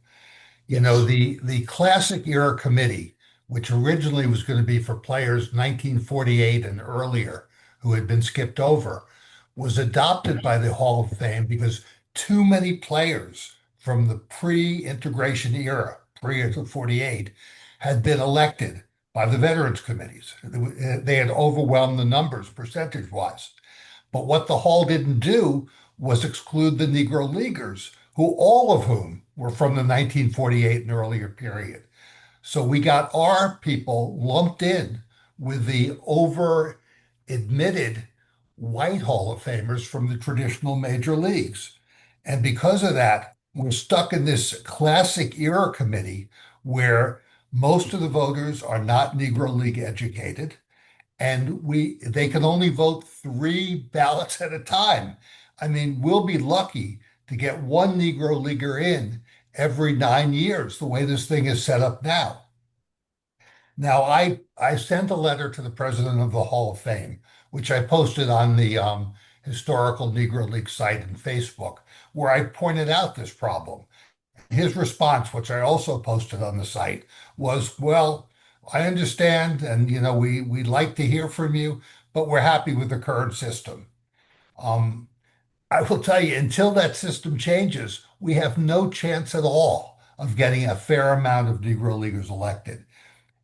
You know, the classic era committee, which originally was going to be for players 1948 and earlier who had been skipped over, was adopted by the Hall of Fame because too many players from the pre-integration era, pre-48, had been elected by the veterans committees. They had overwhelmed the numbers percentage-wise. But what the Hall didn't do was exclude the Negro Leaguers, who all of whom were from the 1948 and earlier period. So we got our people lumped in with the over-admitted white Hall of Famers from the traditional major leagues. And because of that, we're stuck in this classic era committee where most of the voters are not Negro League educated, and they can only vote 3 ballots at a time. I mean, we'll be lucky to get one Negro Leaguer in every 9 years, the way this thing is set up now. Now, I sent a letter to the president of the Hall of Fame, which I posted on the historical Negro League site and Facebook, where I pointed out this problem. His response, which I also posted on the site, was, well, I understand, and we'd like to hear from you, but we're happy with the current system. I will tell you, until that system changes, we have no chance at all of getting a fair amount of Negro Leaguers elected.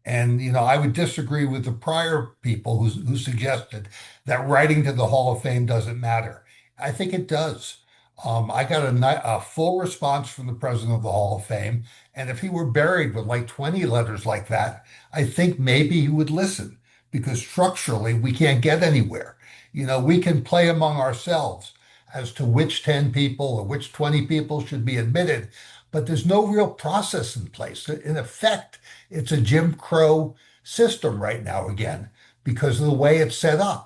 And I would disagree with the prior people who suggested that writing to the Hall of Fame doesn't matter. I think it does. I got a full response from the president of the Hall of Fame, and if he were buried with like 20 letters like that, I think maybe he would listen, because structurally we can't get anywhere. We can play among ourselves as to which 10 people or which 20 people should be admitted, but there's no real process in place. In effect, it's a Jim Crow system right now again, because of the way it's set up.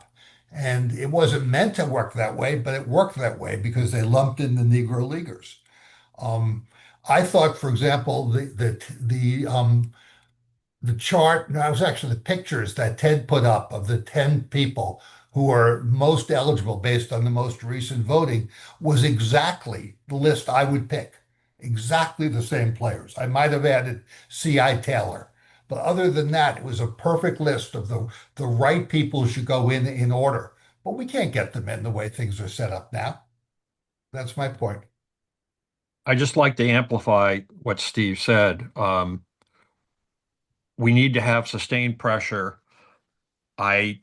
And it wasn't meant to work that way, but it worked that way because they lumped in the Negro Leaguers. I thought, for example, the chart, no, it was actually the pictures that Ted put up of the 10 people who are most eligible based on the most recent voting was exactly the list I would pick. Exactly the same players. I might have added C.I. Taylor. But other than that, it was a perfect list of the right people who should go in order. But we can't get them in the way things are set up now. That's my point. I just like to amplify what Steve said. we need to have sustained pressure. I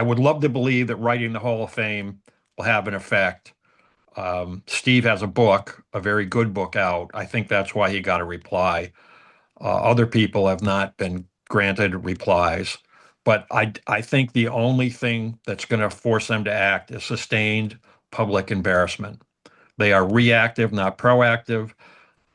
would love to believe that writing the Hall of Fame will have an effect. Steve has a book, a very good book out. I think that's why he got a reply. Other people have not been granted replies. But I think the only thing that's going to force them to act is sustained public embarrassment. They are reactive, not proactive.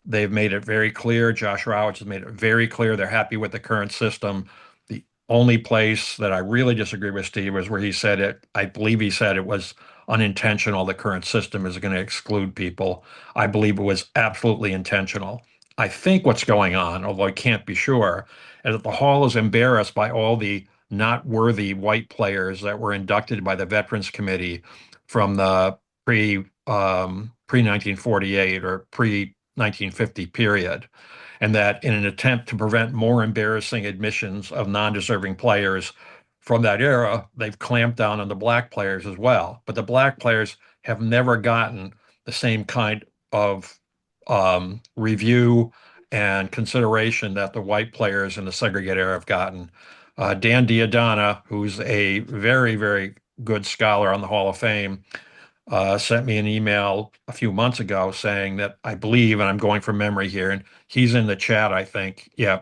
They've made it very clear. Josh Rawitz has made it very clear they're happy with the current system. The only place that I really disagree with Steve was where he said it. I believe he said it was unintentional. The current system is going to exclude people. I believe it was absolutely intentional. I think what's going on, although I can't be sure, is that the Hall is embarrassed by all the not worthy white players that were inducted by the Veterans Committee from the pre 1948 or pre 1950 period, and that in an attempt to prevent more embarrassing admissions of non-deserving players from that era, they've clamped down on the black players as well. But the black players have never gotten the same kind of review and consideration that the white players in the segregated era have gotten. Dan Diadana, who's a very, very good scholar on the Hall of Fame, sent me an email a few months ago saying that I believe, and I'm going from memory here, and he's in the chat, I think. Yeah,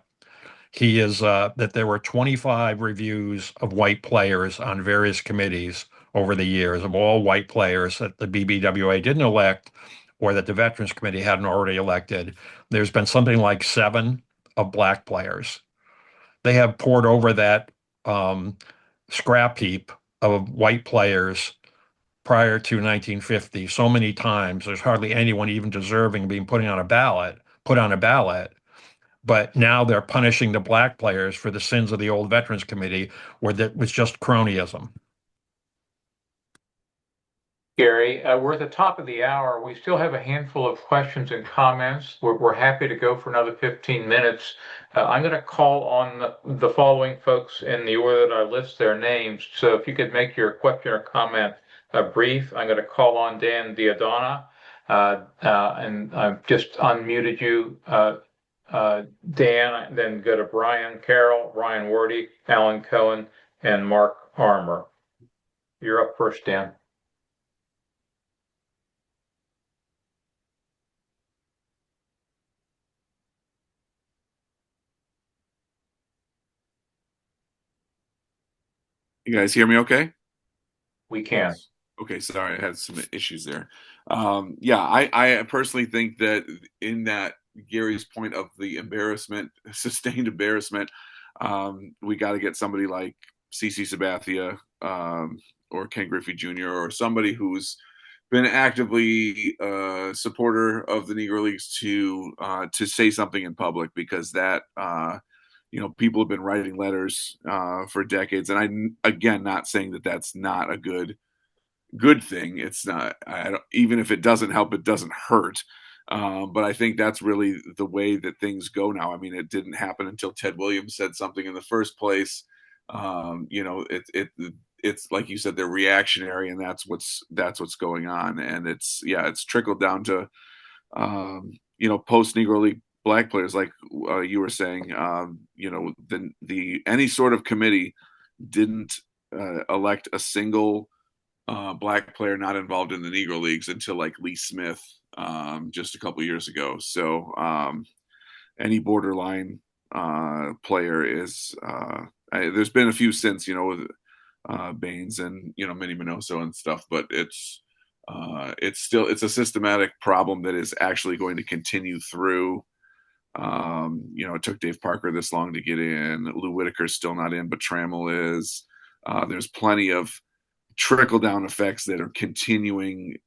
he is, that there were 25 reviews of white players on various committees over the years, of all white players that the BBWA didn't elect or that the Veterans Committee hadn't already elected. There's been something like 7 of black players. They have poured over that scrap heap of white players prior to 1950 so many times. There's hardly anyone even deserving of being put on a ballot. But now they're punishing the black players for the sins of the old Veterans Committee, where that was just cronyism. Gary, we're at the top of the hour. We still have a handful of questions and comments. We're happy to go for another 15 minutes. I'm going to call on the following folks in the order that I list their names. So if you could make your question or comment brief, I'm going to call on Dan Diadana, and I've just unmuted you, Dan, then go to Brian Carroll, Ryan Wordy, Alan Cohen, and Mark Armour. You're up first, Dan. You guys hear me okay? We can. Okay, sorry, I had some issues there. Yeah, I personally think that in that Gary's point of the embarrassment, sustained embarrassment, we got to get somebody like CC Sabathia or Ken Griffey Jr. or somebody who's been actively supporter of the Negro Leagues to say something in public, because that people have been writing letters for decades, and I'm again not saying that that's not a good thing. It's not. Even if it doesn't help, it doesn't hurt. But I think that's really the way that things go now. I mean, it didn't happen until Ted Williams said something in the first place. It's like you said, they're reactionary, and that's what's going on. And it's trickled down to post Negro League black players, like you were saying. The any sort of committee didn't elect a single black player not involved in the Negro Leagues until like Lee Smith just a couple years ago. So any borderline player is there's been a few since, with Baines and Minnie Minoso and stuff, but it's a systematic problem that is actually going to continue through. It took Dave Parker this long to get in. Lou Whitaker's still not in, but Trammell is. There's plenty of trickle down effects that are continuing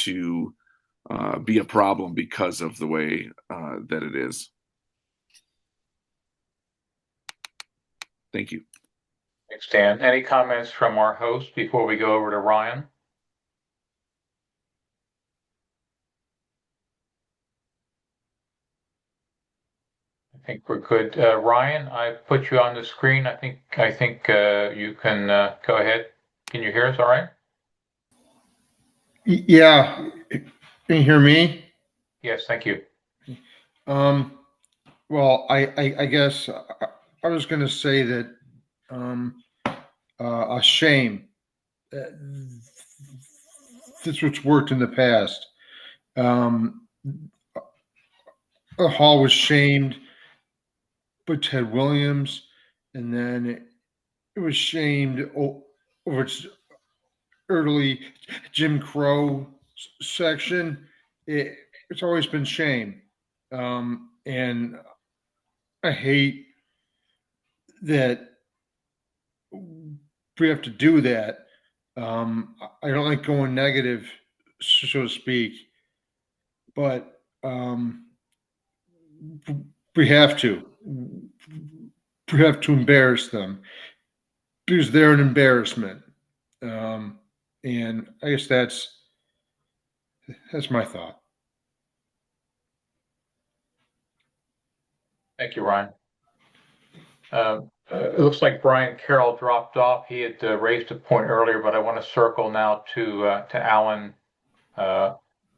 to be a problem because of the way that it is. Thank you. Thanks, Dan. Any comments from our host before we go over to Ryan? I think we're good. Ryan, I put you on the screen. I think you can go ahead. Can you hear us all right? Yeah. Can you hear me? Yes, thank you. Well, I guess I was going to say that a shame. This what's worked in the past. Hall was shamed by Ted Williams, and then it was shamed over its early Jim Crow section. It's always been shame, and I hate that we have to do that. I don't like going negative, so to speak, but we have to. We have to embarrass them because they're an embarrassment. And I guess that's my thought. Thank you, Ryan. It looks like Brian Carroll dropped off. He had raised a point earlier, but I want to circle now to Alan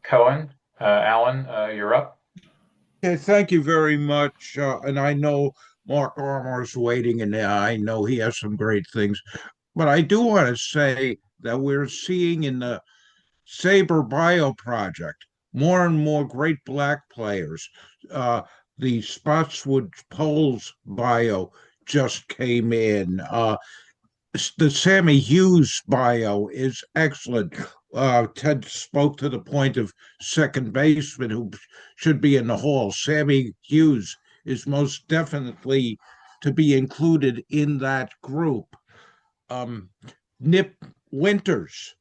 Cohen. Alan, you're up. Okay, thank you very much. And I know Mark Armour's waiting, and I know he has some great things. But I do want to say that we're seeing in the SABR Bio project more and more great black players. The Spotswood Poles bio just came in. The Sammy Hughes bio is excellent. Ted spoke to the point of second baseman who should be in the Hall. Sammy Hughes is most definitely to be included in that group. Nip Winters,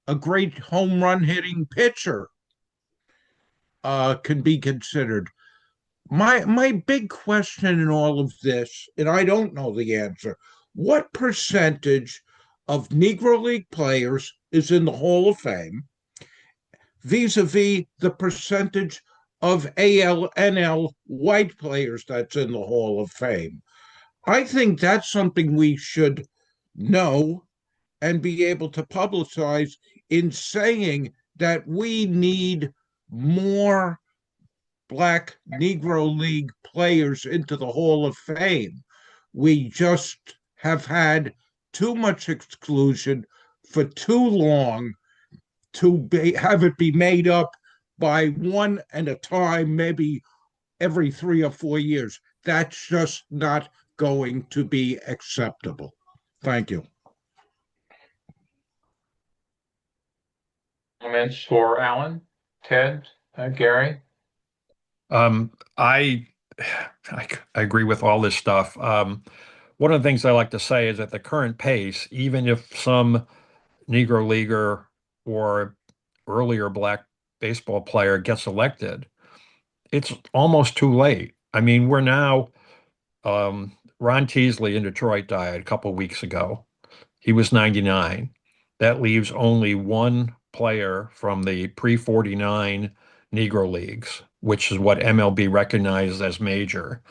a great home run hitting pitcher, can be considered. My big question in all of this, and I don't know the answer, what percentage of Negro League players is in the Hall of Fame vis-a-vis the percentage of ALNL white players that's in the Hall of Fame? I think that's something we should know and be able to publicize in saying that we need more Black Negro League players into the Hall of Fame. We just have had too much exclusion for too long to have it be made up by one at a time, maybe every 3 or 4 years. That's just not going to be acceptable. Thank you. Comments for Alan, Ted, Gary? I agree with all this stuff. One of the things I like to say is at the current pace, even if some Negro Leaguer or earlier black baseball player gets elected, it's almost too late. I mean, we're now, Ron Teasley in Detroit died a couple of weeks ago. He was 99. That leaves only one player from the pre-49 Negro Leagues, which is what MLB recognizes as major.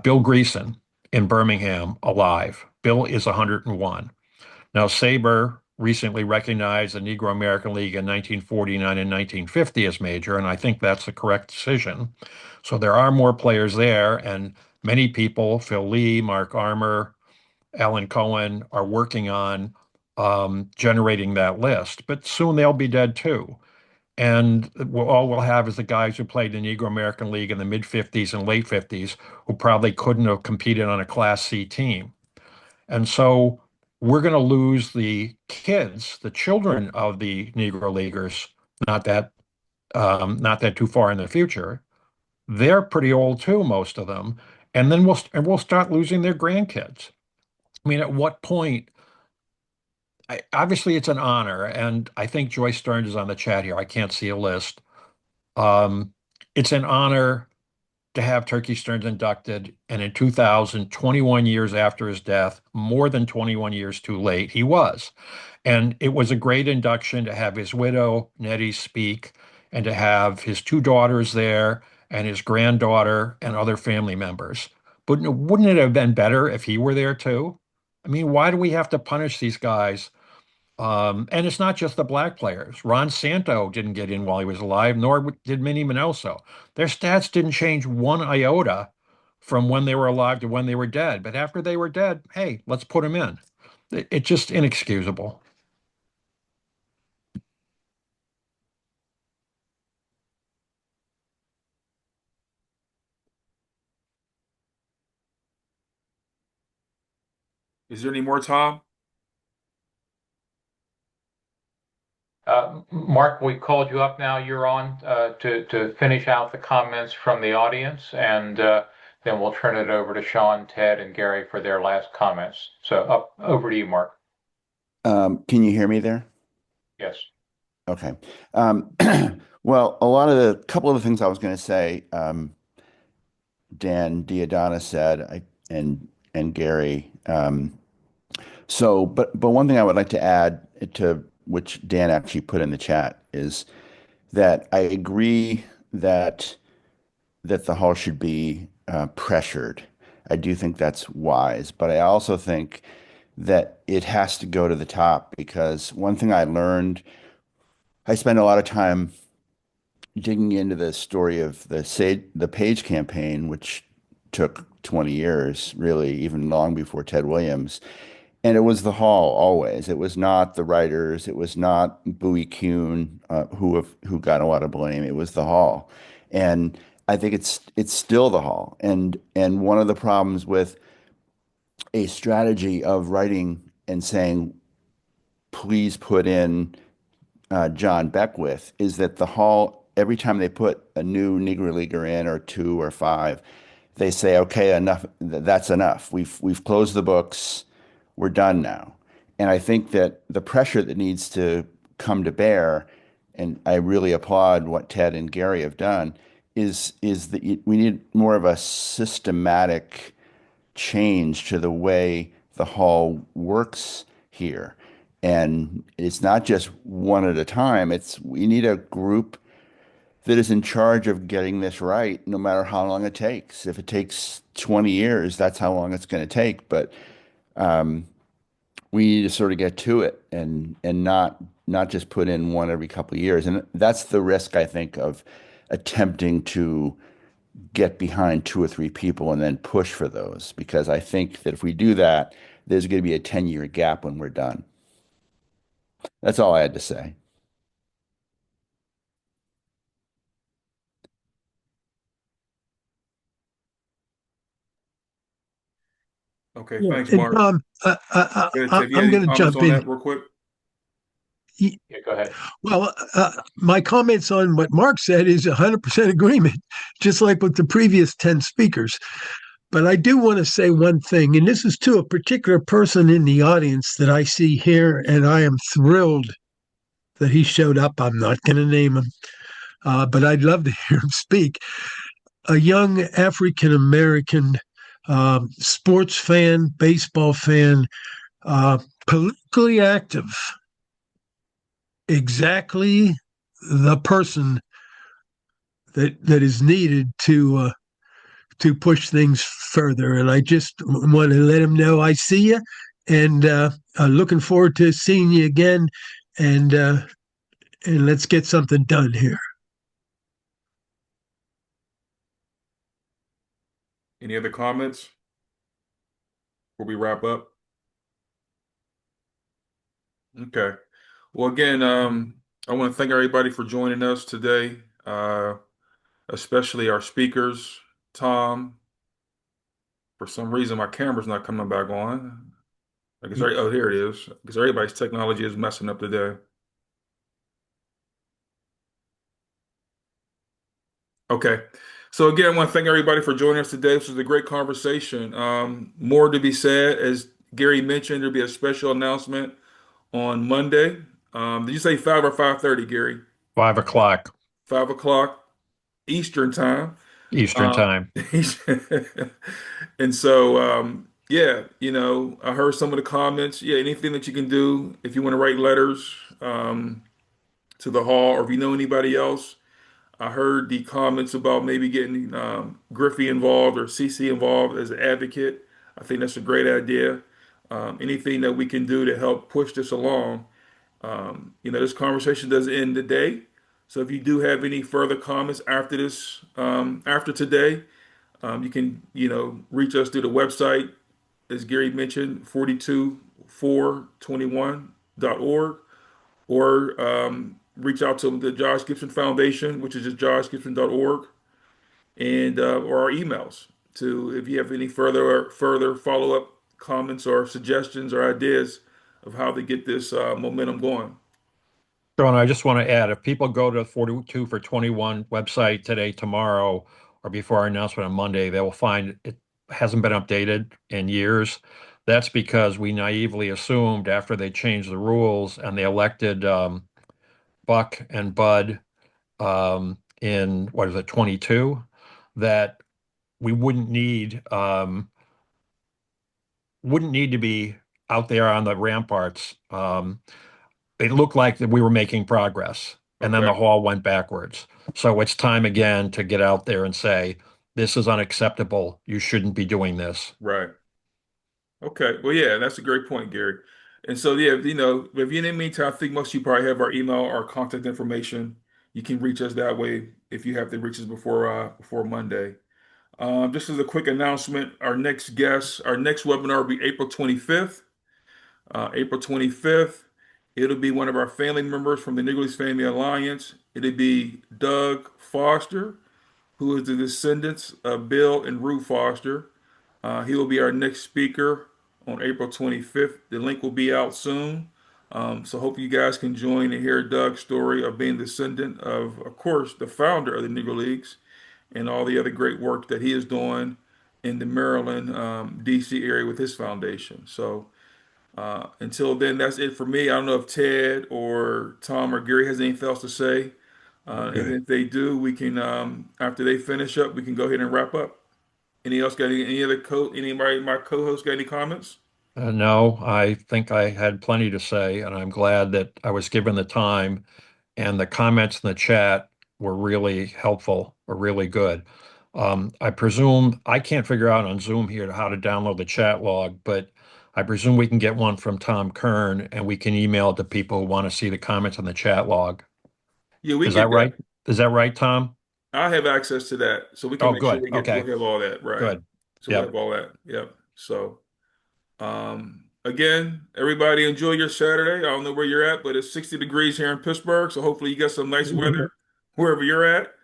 Bill Greason in Birmingham, alive. Bill is 101. Now, SABR recently recognized the Negro American League in 1949 and 1950 as major, and I think that's the correct decision. So there are more players there, and many people, Phil Lee, Mark Armour, Alan Cohen, are working on generating that list. But soon they'll be dead too. And all we'll have is the guys who played in the Negro American League in the mid 50s and late 50s who probably couldn't have competed on a Class C team. And so we're going to lose the kids, the children of the Negro Leaguers, not that too far in the future. They're pretty old too, most of them. And then we'll start losing their grandkids. I mean, at what point? Obviously, it's an honor, and I think Joyce Stearns is on the chat here. I can't see a list. It's an honor to have Turkey Stearns inducted, and in 2000, 21 years after his death, more than 21 years too late, he was. And it was a great induction to have his widow, Nettie, speak, and to have his two daughters there, and his granddaughter, and other family members. But wouldn't it have been better if he were there too? I mean, why do we have to punish these guys? And it's not just the black players. Ron Santo didn't get in while he was alive, nor did Minnie Minoso. Their stats didn't change one iota from when they were alive to when they were dead. But after they were dead, hey, let's put them in. It's just inexcusable. Is there any more, Tom? Mark, we called you up now. You're on to finish out the comments from the audience, and then we'll turn it over to Sean, Ted, and Gary for their last comments. So over to you, Mark. Can you hear me there? Yes. Okay. Well, couple of the things I was going to say, Dan Diodana said, and Gary. But one thing I would like to add to which Dan actually put in the chat is that I agree that the Hall should be pressured. I do think that's wise, but I also think that it has to go to the top, because one thing I learned, I spent a lot of time digging into the story of the Page campaign, which took 20 years, really, even long before Ted Williams. And it was the Hall always. It was not the writers. It was not Bowie Kuhn, who got a lot of blame. It was the Hall, and I think it's still the Hall. And one of the problems with a strategy of writing and saying, please put in John Beckwith, is that the Hall, every time they put a new Negro Leaguer in, or two or five, they say, okay, enough. That's enough. We've closed the books. We're done now. And I think that the pressure that needs to come to bear, and I really applaud what Ted and Gary have done, is that we need more of a systematic change to the way the Hall works here. And it's not just one at a time. We need a group that is in charge of getting this right, no matter how long it takes. If it takes 20 years, that's how long it's going to take. But we need to sort of get to it, and not just put in one every couple of years. And that's the risk, I think, of attempting to get behind two or three people and then push for those. Because I think that if we do that, there's going to be a 10-year gap when we're done. That's all I had to say. Okay, Yeah, thanks, and Mark. Tom, Ted, you had I'm any going to comments jump on in. that real quick? Yeah, go ahead. Well, my comments on what Mark said is 100% agreement, just like with the previous 10 speakers. But I do want to say one thing, and this is to a particular person in the audience that I see here, and I am thrilled that he showed up. I'm not going to name him, but I'd love to hear him speak. A young African American sports fan, baseball fan, politically active, exactly the person that is needed to push things further. And I just want to let him know I see you, and looking forward to seeing you again. And let's get something done here. Any other comments before we wrap up? Okay. Well, again, I want to thank everybody for joining us today, especially our speakers. Tom, for some reason, my camera's not coming back on. I guess, oh, here it is. Because everybody's technology is messing up today. Okay. So again, I want to thank everybody for joining us today. This was a great conversation. More to be said. As Gary mentioned, there'll be a special announcement on Monday. Did you say 5 or 5:30, Gary? 5 o'clock 5 o'clock Eastern time. Eastern time. And so, yeah, I heard some of the comments. Yeah, anything that you can do if you want to write letters to the Hall, or if you know anybody else. I heard the comments about maybe getting Griffey involved or CC involved as an advocate. I think that's a great idea. Anything that we can do to help push this along. This conversation doesn't end today. So if you do have any further comments after this, after today, You can, reach us through the website, as Gary mentioned, 42421.org, or reach out to the Josh Gibson Foundation, which is just joshgibson.org, and or our emails to if you have any further follow-up comments or suggestions or ideas of how to get this momentum going. Sean, I just want to add, if people go to 42 for 21 website today, tomorrow, or before our announcement on Monday, they will find it hasn't been updated in years. That's because we naively assumed after they changed the rules and they elected Buck and Bud in, what is it, 22, that we wouldn't need to be out there on the ramparts. It looked like that we were making progress, and then Okay. the hall went backwards. So it's time again to get out there and say, this is unacceptable. You shouldn't be doing this. Right. Okay. Well, yeah, that's a great point, Gary. And so, yeah, if you in the meantime, I think most of you probably have our email, our contact information. You can reach us that way if you have to reach us before Monday. Just as a quick announcement, our next webinar will be April 25th. April 25th, it'll be one of our family members from the Negro Leagues Family Alliance. It'll be Doug Foster, who is the descendants of Bill and Ruth Foster. He will be our next speaker on April 25th. The link will be out soon. So hope you guys can join and hear Doug's story of being descendant of course, the founder of the Negro Leagues and all the other great work that he is doing in the Maryland, D.C. area with his foundation. So until then, that's it for me. I don't know if Ted or Tom or Gary has anything else to say. And if they do, we can, after they finish up, we can go ahead and wrap up. Anybody, my co-host got any comments? No, I think I had plenty to say, and I'm glad that I was given the time, and the comments in the chat were really helpful, were really good. I presume I can't figure out on Zoom here how to download the chat log, but I presume we can get one from Tom Kern and we can email it to people who want to see the comments on the chat log. Yeah, we Is get that that. right? Is that right, Tom? I have access to that, so we can Oh, make sure good. we'll Okay, have all that, right? good. So we'll Yep. have all that. Yep. So, again, everybody enjoy your Saturday. I don't know where you're at, but it's 60 degrees here in Pittsburgh, so hopefully you got some nice weather wherever you're at.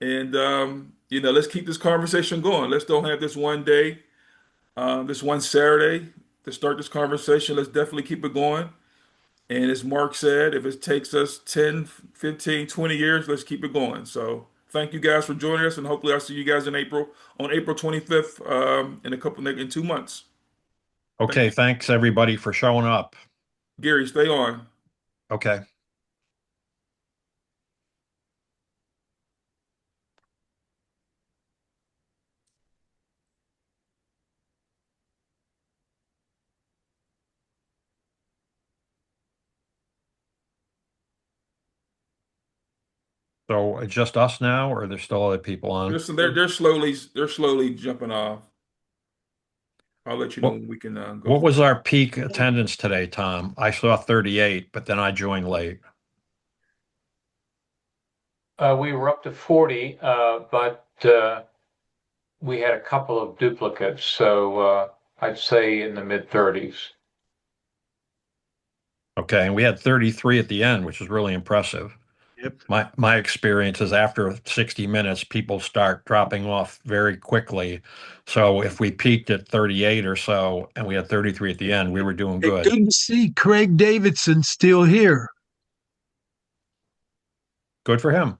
And let's keep this conversation going. Let's don't have this one day, this one Saturday to start this conversation. Let's definitely keep it going. And as Mark said, if it takes us 10, 15, 20 years, let's keep it going. So thank you guys for joining us, and hopefully I'll see you guys on April 25th, in 2 months. Thank Okay, you. thanks everybody for showing up. Gary, stay on. Okay. So it's just us now, or there's still other people on? They're slowly jumping off. I'll let you know What when we can go what from was there. our peak attendance today, Tom? I saw 38, but then I joined late. We were up to 40, but we had a couple of duplicates, so I'd say in the mid 30s. Okay, and we had 33 at the end, which was really impressive. Yep. My experience is after 60 minutes, people start dropping off very quickly. So if we peaked at 38 or so and we had 33 at the end, we were doing Hey, good. good to see Craig Davidson still here. Good for him.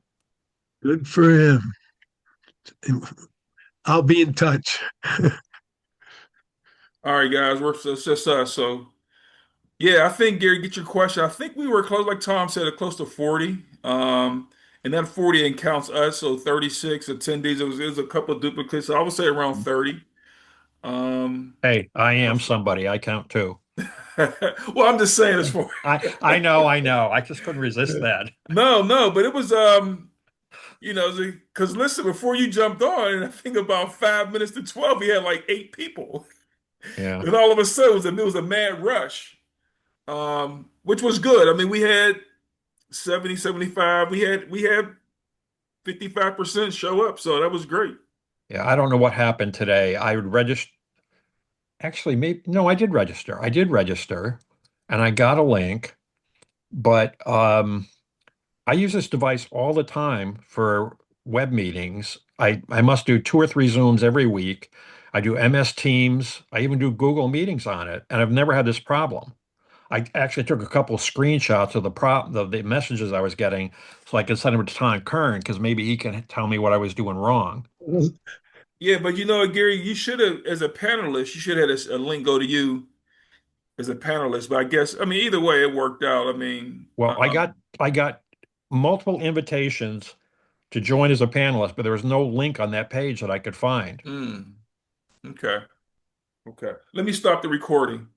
Good for him. I'll be in touch. All right, guys, it's just us. So yeah, I think Gary, get your question. I think we were close, like Tom said, close to 40. And that 40 and counts us, so 36 attendees. It was a couple of duplicates. So I would say around 30. Um, Hey, I am somebody. I count too. well, I'm just saying as far. I know. I just couldn't resist that. No, but it was because listen, before you jumped on, and I think about 5 minutes to 12, we had like 8 people. Yeah. And all of a sudden it was a mad rush. Which was good. I mean, we had 70, 75. We had 55% show up, so that was great. Yeah, I don't know what happened today. I would register. Actually, maybe no, I did register. I did register, and I got a link. But I use this device all the time for web meetings. I must do 2 or 3 Zooms every week. I do MS Teams. I even do Google Meetings on it, and I've never had this problem. I actually took a couple of screenshots of the messages I was getting so I could send them to Tom Kern because maybe he can tell me what I was doing wrong. Yeah, but you know what, Gary, you should have, as a panelist, you should have had a link go to you as a panelist. But I guess, I mean, either way, it worked out. I mean, Well, I got multiple invitations to join as a panelist, but there was no link on that page that I could find. okay, okay. Let me stop the recording.